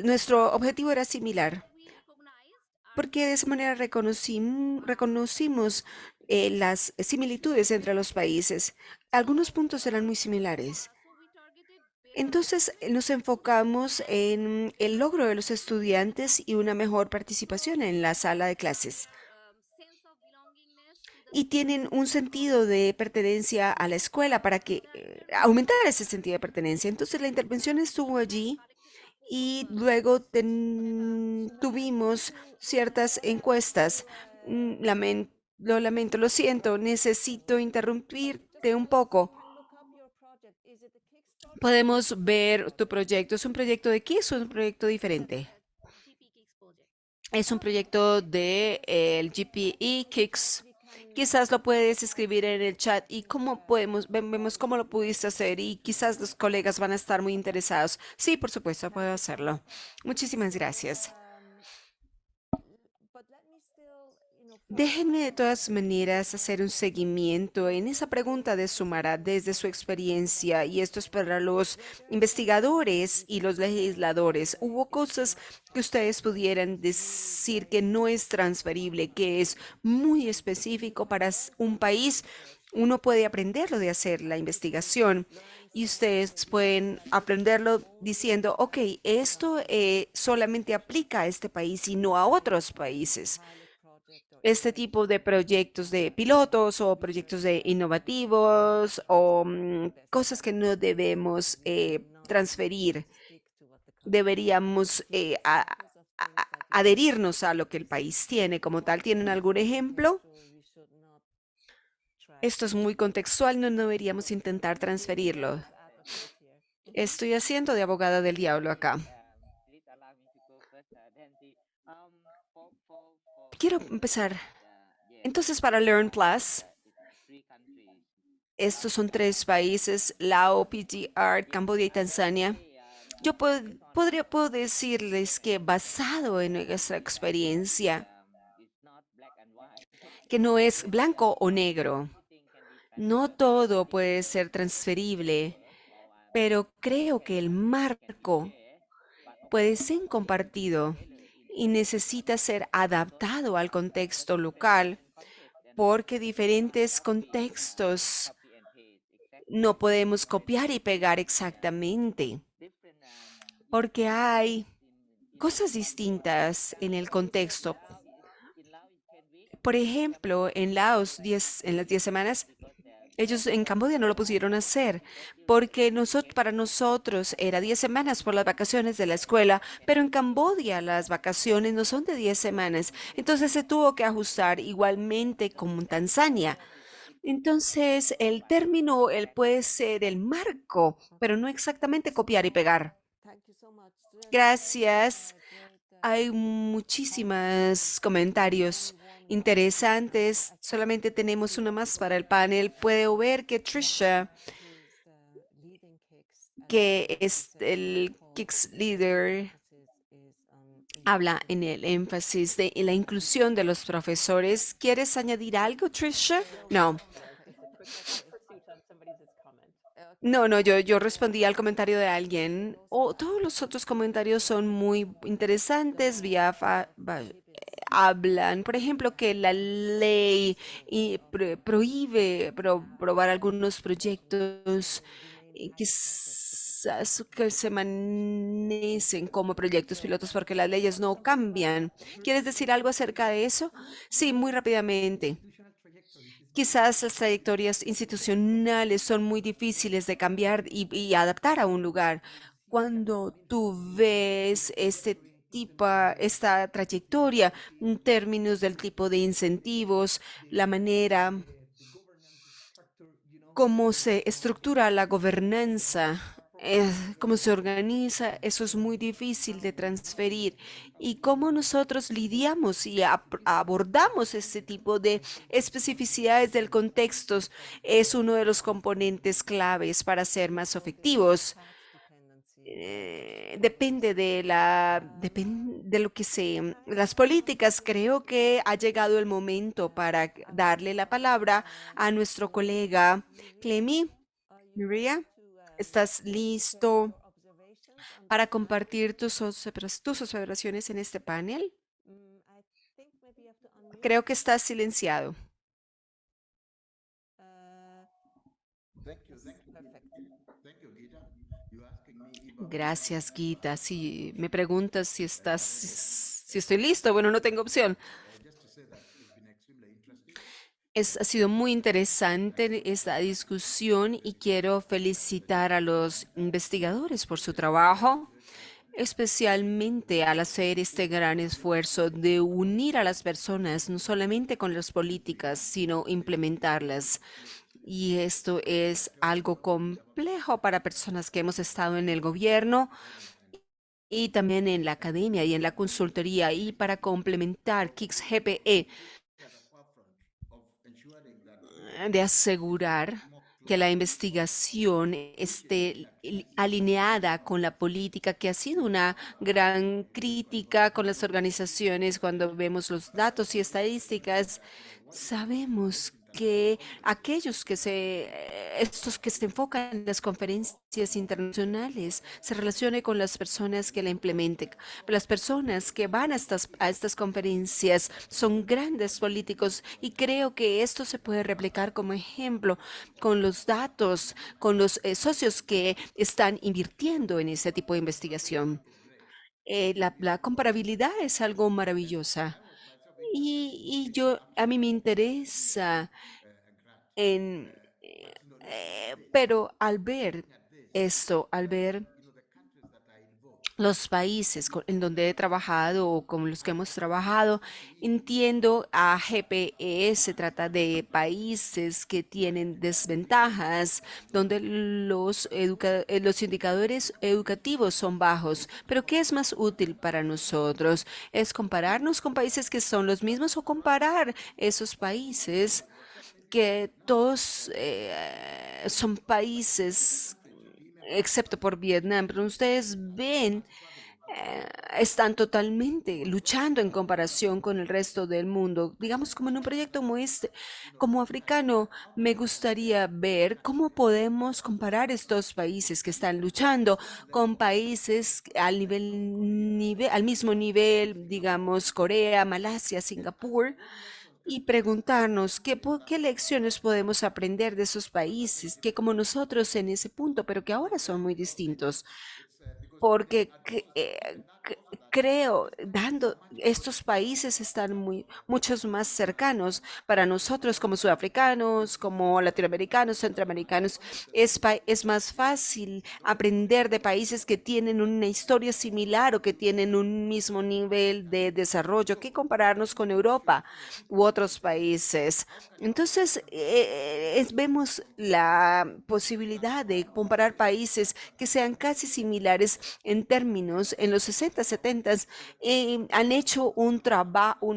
Speaker 1: nuestro objetivo era similar, porque de esa manera reconocimos las similitudes entre los países. Algunos puntos eran muy similares. Entonces nos enfocamos en el logro de los estudiantes y una mejor participación en la sala de clases. Y tienen un sentido de pertenencia a la escuela para que aumentar ese sentido de pertenencia. Entonces la intervención estuvo allí y luego tuvimos ciertas encuestas. Lo lamento, lo siento, necesito interrumpirte un poco. Podemos ver tu proyecto. ¿Es un proyecto de qué? ¿Es un proyecto diferente? Es un proyecto de el GPE Kicks. Quizás lo puedes escribir en el chat y vemos cómo lo pudiste hacer y quizás los colegas van a estar muy interesados. Sí, por supuesto, puedo hacerlo. Muchísimas gracias. Déjenme de todas maneras hacer un seguimiento en esa pregunta de Sumara desde su experiencia, y esto es para los investigadores y los legisladores. ¿Hubo cosas que ustedes pudieran decir que no es transferible, que es muy específico para un país? Uno puede aprenderlo de hacer la investigación y ustedes pueden aprenderlo diciendo, ok, esto solamente aplica a este país y no a otros países. Este tipo de proyectos de pilotos o proyectos de innovativos o cosas que no debemos transferir. Deberíamos adherirnos a lo que el país tiene como tal. ¿Tienen algún ejemplo? Esto es muy contextual, no deberíamos intentar transferirlo. Estoy haciendo de abogada del diablo acá. Quiero empezar. Entonces, para Learn Plus, estos son 3 países, Laos, PTR, Camboya y Tanzania. Yo puedo decirles que basado en nuestra experiencia, que no es blanco o negro, no todo puede ser transferible, pero creo que el marco puede ser compartido y necesita ser adaptado al contexto local, porque diferentes contextos no podemos copiar y pegar exactamente, porque hay cosas distintas en el contexto. Por ejemplo, en Laos, en las 10 semanas, ellos en Camboya no lo pudieron hacer porque para nosotros era 10 semanas por las vacaciones de la escuela, pero en Camboya las vacaciones no son de 10 semanas. Entonces se tuvo que ajustar igualmente como en Tanzania. Entonces el término, él puede ser el marco, pero no exactamente copiar y pegar. Gracias. Hay muchísimos comentarios interesantes. Solamente tenemos uno más para el panel. Puedo ver que Trisha, que es el Kicks Leader, habla en el énfasis de la inclusión de los profesores. ¿Quieres añadir algo, Trisha? No. No, yo respondí al comentario de alguien. Todos los otros comentarios son muy interesantes. Hablan, por ejemplo, que la ley prohíbe probar algunos proyectos quizás que se amanecen como proyectos pilotos porque las leyes no cambian. ¿Quieres decir algo acerca de eso? Sí, muy rápidamente. Quizás las trayectorias institucionales son muy difíciles de cambiar y adaptar a un lugar. Cuando tú ves esta trayectoria en términos del tipo de incentivos, la manera cómo se estructura la gobernanza, cómo se organiza, eso es muy difícil de transferir. Y cómo nosotros lidiamos y abordamos este tipo de especificidades del contexto es uno de los componentes claves para ser más efectivos. Depende de lo que las políticas. Creo que ha llegado el momento para darle la palabra a nuestro colega Clemi. María, ¿estás listo para compartir tus observaciones en este panel? Creo que estás silenciado. Gracias, Gita. Si me preguntas si estoy listo, bueno, no tengo opción. Ha sido muy interesante esta discusión y quiero felicitar a los investigadores por su trabajo, especialmente al hacer este gran esfuerzo de unir a las personas, no solamente con las políticas, sino implementarlas. Y esto es algo complejo para personas que hemos estado en el gobierno y también en la academia y en la consultoría. Y para complementar Kicks GPE, de asegurar que la investigación esté alineada con la política, que ha sido una gran crítica con las organizaciones cuando vemos los datos y estadísticas. Sabemos que estos que se enfocan en las conferencias internacionales se relacionen con las personas que la implementen. Las personas que van a estas conferencias son grandes políticos y creo que esto se puede replicar como ejemplo con los datos, con los socios que están invirtiendo en ese tipo de investigación. La comparabilidad es algo maravillosa a mí me interesa en, pero al ver esto, al ver los países en donde he trabajado o con los que hemos trabajado, entiendo a GPE, se trata de países que tienen desventajas, donde los indicadores educativos son bajos. Pero ¿qué es más útil para nosotros? ¿Es compararnos con países que son los mismos o comparar esos países que todos son países excepto por Vietnam, pero ustedes ven, están totalmente luchando en comparación con el resto del mundo. Digamos, como en un proyecto como este, como africano, me gustaría ver cómo podemos comparar estos países que están luchando con países al mismo nivel, digamos, Corea, Malasia, Singapur y preguntarnos qué lecciones podemos aprender de esos países que como nosotros en ese punto, pero que ahora son muy distintos porque creo, estos países están muchos más cercanos para nosotros como sudafricanos, como latinoamericanos, centroamericanos. Es más fácil aprender de países que tienen una historia similar o que tienen un mismo nivel de desarrollo que compararnos con Europa u otros países. Entonces, vemos la posibilidad de comparar países que sean casi similares en términos, en los 60, 70 han hecho un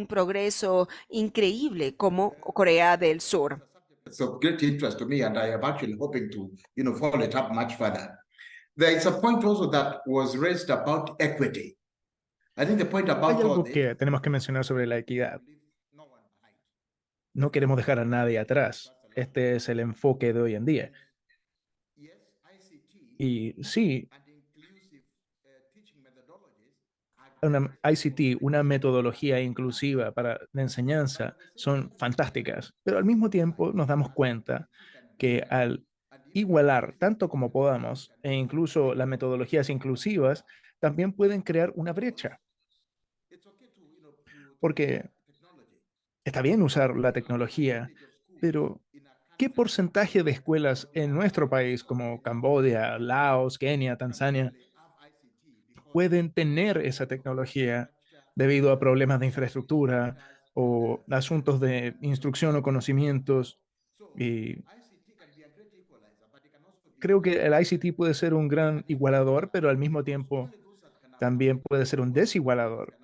Speaker 1: progreso increíble como Corea del Sur.
Speaker 9: It's of great interest to me, and I am actually hoping to, follow it up much further. There is a point also that was raised about equity. I think the point
Speaker 4: Hay
Speaker 9: about all
Speaker 4: algo
Speaker 9: this,
Speaker 4: que tenemos que mencionar sobre la equidad. No queremos dejar a nadie atrás. Este es el enfoque de hoy en día. Y sí, una ICT, una metodología inclusiva para la enseñanza son fantásticas, pero al mismo tiempo nos damos cuenta que al igualar tanto como podamos, e incluso las metodologías inclusivas, también pueden crear una brecha, porque está bien usar la tecnología, pero ¿qué porcentaje de escuelas en nuestro país, como Camboya, Laos, Kenia, Tanzania, pueden tener esa tecnología debido a problemas de infraestructura o asuntos de instrucción o conocimientos? Y creo que el ICT puede ser un gran igualador, pero al mismo tiempo también puede ser un desigualador,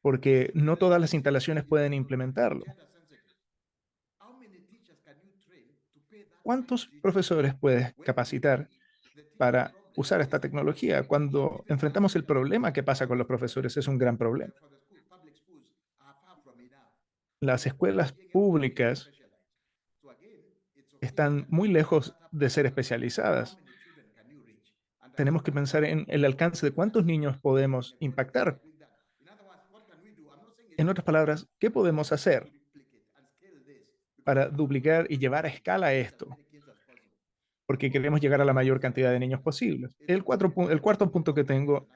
Speaker 4: porque no todas las instalaciones pueden implementarlo. ¿Cuántos profesores puedes capacitar para usar esta tecnología? Cuando enfrentamos el problema que pasa con los profesores, es un gran problema. Las escuelas públicas están muy lejos de ser especializadas. Tenemos que pensar en el alcance de cuántos niños podemos impactar. En otras palabras, ¿qué podemos hacer para duplicar y llevar a escala esto? Porque queremos llegar a la mayor cantidad de niños posibles. El cuarto punto que tengo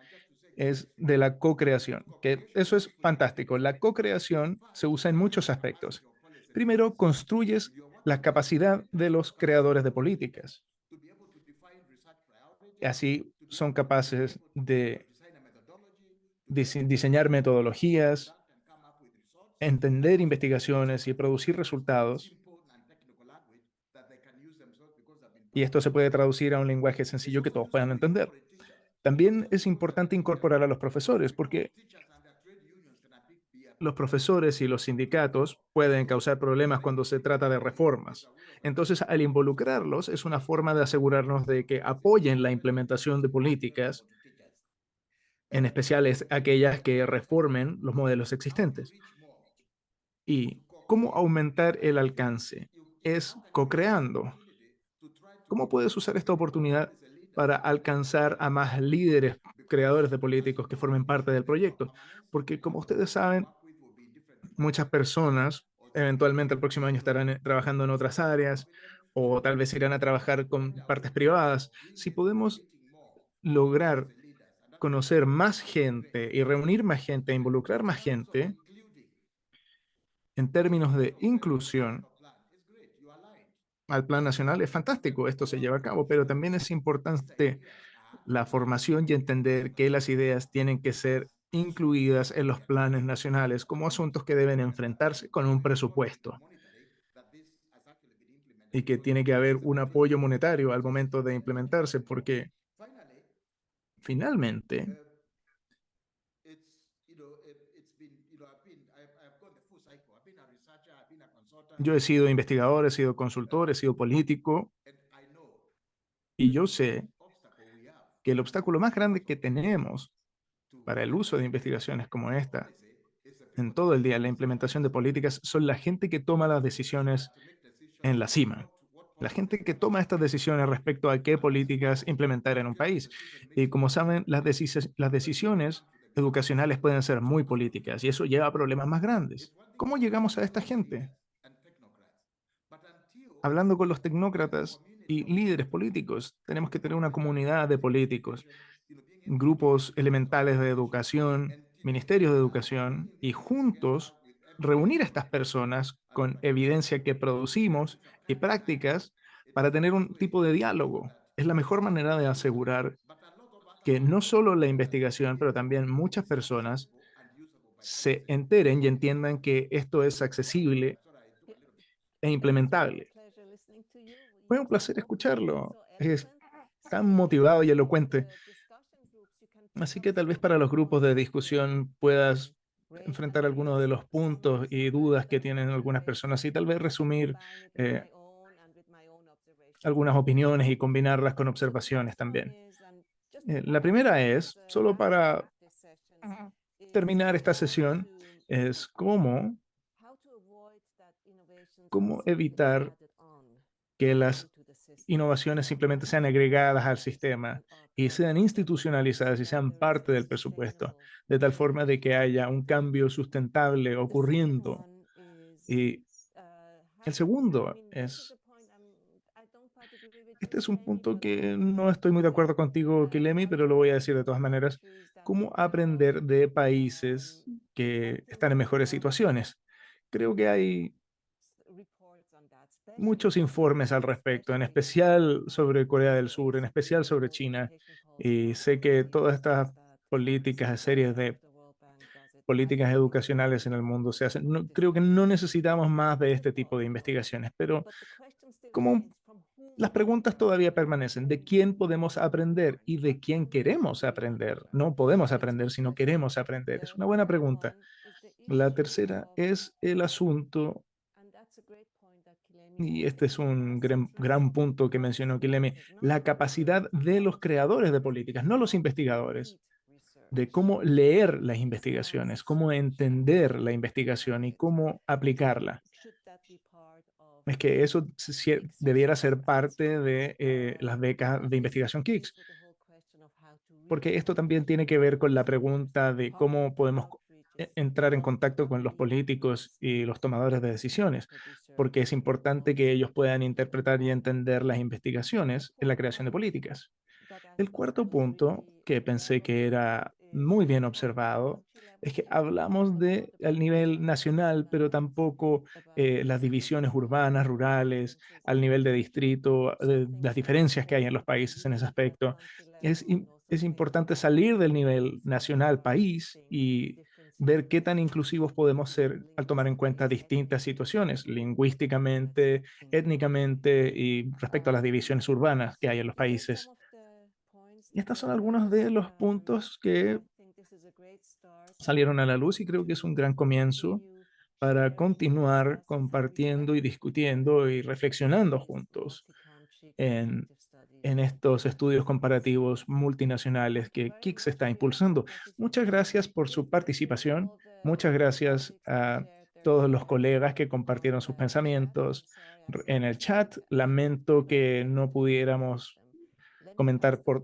Speaker 4: es de la co-creación, que eso es fantástico. La co-creación se usa en muchos aspectos. Primero, construyes la capacidad de los creadores de políticas. Así son capaces de diseñar metodologías, entender investigaciones y producir resultados. Y esto se puede traducir a un lenguaje sencillo que todos puedan entender. También es importante incorporar a los profesores porque los profesores y los sindicatos pueden causar problemas cuando se trata de reformas. Entonces, al involucrarlos, es una forma de asegurarnos de que apoyen la implementación de políticas, en especial aquellas que reformen los modelos existentes. ¿Y cómo aumentar el alcance? Es co-creando. ¿Cómo puedes usar esta oportunidad para alcanzar a más líderes, creadores de políticos que formen parte del proyecto? Porque como ustedes saben, muchas personas eventualmente el próximo año estarán trabajando en otras áreas o tal vez irán a trabajar con partes privadas. Si podemos lograr conocer más gente y reunir más gente, e involucrar más gente en términos de inclusión al plan nacional, es fantástico, esto se lleva a cabo, pero también es importante la formación y entender que las ideas tienen que ser incluidas en los planes nacionales como asuntos que deben enfrentarse con un presupuesto y que tiene que haber un apoyo monetario al momento de implementarse, porque finalmente yo he sido investigador, he sido consultor, he sido político y yo sé que el obstáculo más grande que tenemos para el uso de investigaciones como esta en todo el día, la implementación de políticas, son la gente que toma las decisiones en la cima. La gente que toma estas decisiones respecto a qué políticas implementar en un país. Y como saben, las decisiones educacionales pueden ser muy políticas y eso lleva a problemas más grandes. ¿Cómo llegamos a esta gente? Hablando con los tecnócratas y líderes políticos, tenemos que tener una comunidad de políticos, grupos elementales de educación, ministerios de educación, y juntos reunir a estas personas con evidencia que producimos y prácticas para tener un tipo de diálogo. Es la mejor manera de asegurar que no solo la investigación, pero también muchas personas se enteren y entiendan que esto es accesible e implementable. Fue un placer escucharlo. Es tan motivado y elocuente. Así que tal vez para los grupos de discusión puedas enfrentar algunos de los puntos y dudas que tienen algunas personas y tal vez resumir eh, algunas opiniones y combinarlas con observaciones también. La primera es, solo para terminar esta sesión, es cómo evitar que las innovaciones simplemente sean agregadas al sistema y sean institucionalizadas y sean parte del presupuesto, de tal forma de que haya un cambio sustentable ocurriendo. Y el segundo es, este es un punto que no estoy muy de acuerdo contigo, Kilemi, pero lo voy a decir de todas maneras, cómo aprender de países que están en mejores situaciones. Creo que hay muchos informes al respecto, en especial sobre Corea del Sur, en especial sobre China. Y sé que todas estas políticas, series de políticas educacionales en el mundo se hacen. Creo que no necesitamos más de este tipo de investigaciones, pero como las preguntas todavía permanecen, ¿de quién podemos aprender y de quién queremos aprender? No podemos aprender, sino queremos aprender. Es una buena pregunta. La tercera es el asunto, y este es un gran punto que mencionó Kilemi, la capacidad de los creadores de políticas, no los investigadores, de cómo leer las investigaciones, cómo entender la investigación y cómo aplicarla. Es que eso debiera ser parte de las becas de investigación KICS, porque esto también tiene que ver con la pregunta de cómo podemos entrar en contacto con los políticos y los tomadores de decisiones, porque es importante que ellos puedan interpretar y entender las investigaciones en la creación de políticas. El cuarto punto, que pensé que era muy bien observado, es que hablamos de al nivel nacional, pero tampoco las divisiones urbanas, rurales, al nivel de distrito, las diferencias que hay en los países en ese aspecto. Es importante salir del nivel nacional, país, y ver qué tan inclusivos podemos ser al tomar en cuenta distintas situaciones, lingüísticamente, étnicamente y respecto a las divisiones urbanas que hay en los países. Y estos son algunos de los puntos que salieron a la luz y creo que es un gran comienzo para continuar compartiendo y discutiendo y reflexionando juntos en estos estudios comparativos multinacionales que KICS está impulsando. Muchas gracias por su participación. Muchas gracias a todos los colegas que compartieron sus pensamientos en el chat. Lamento que no pudiéramos comentar por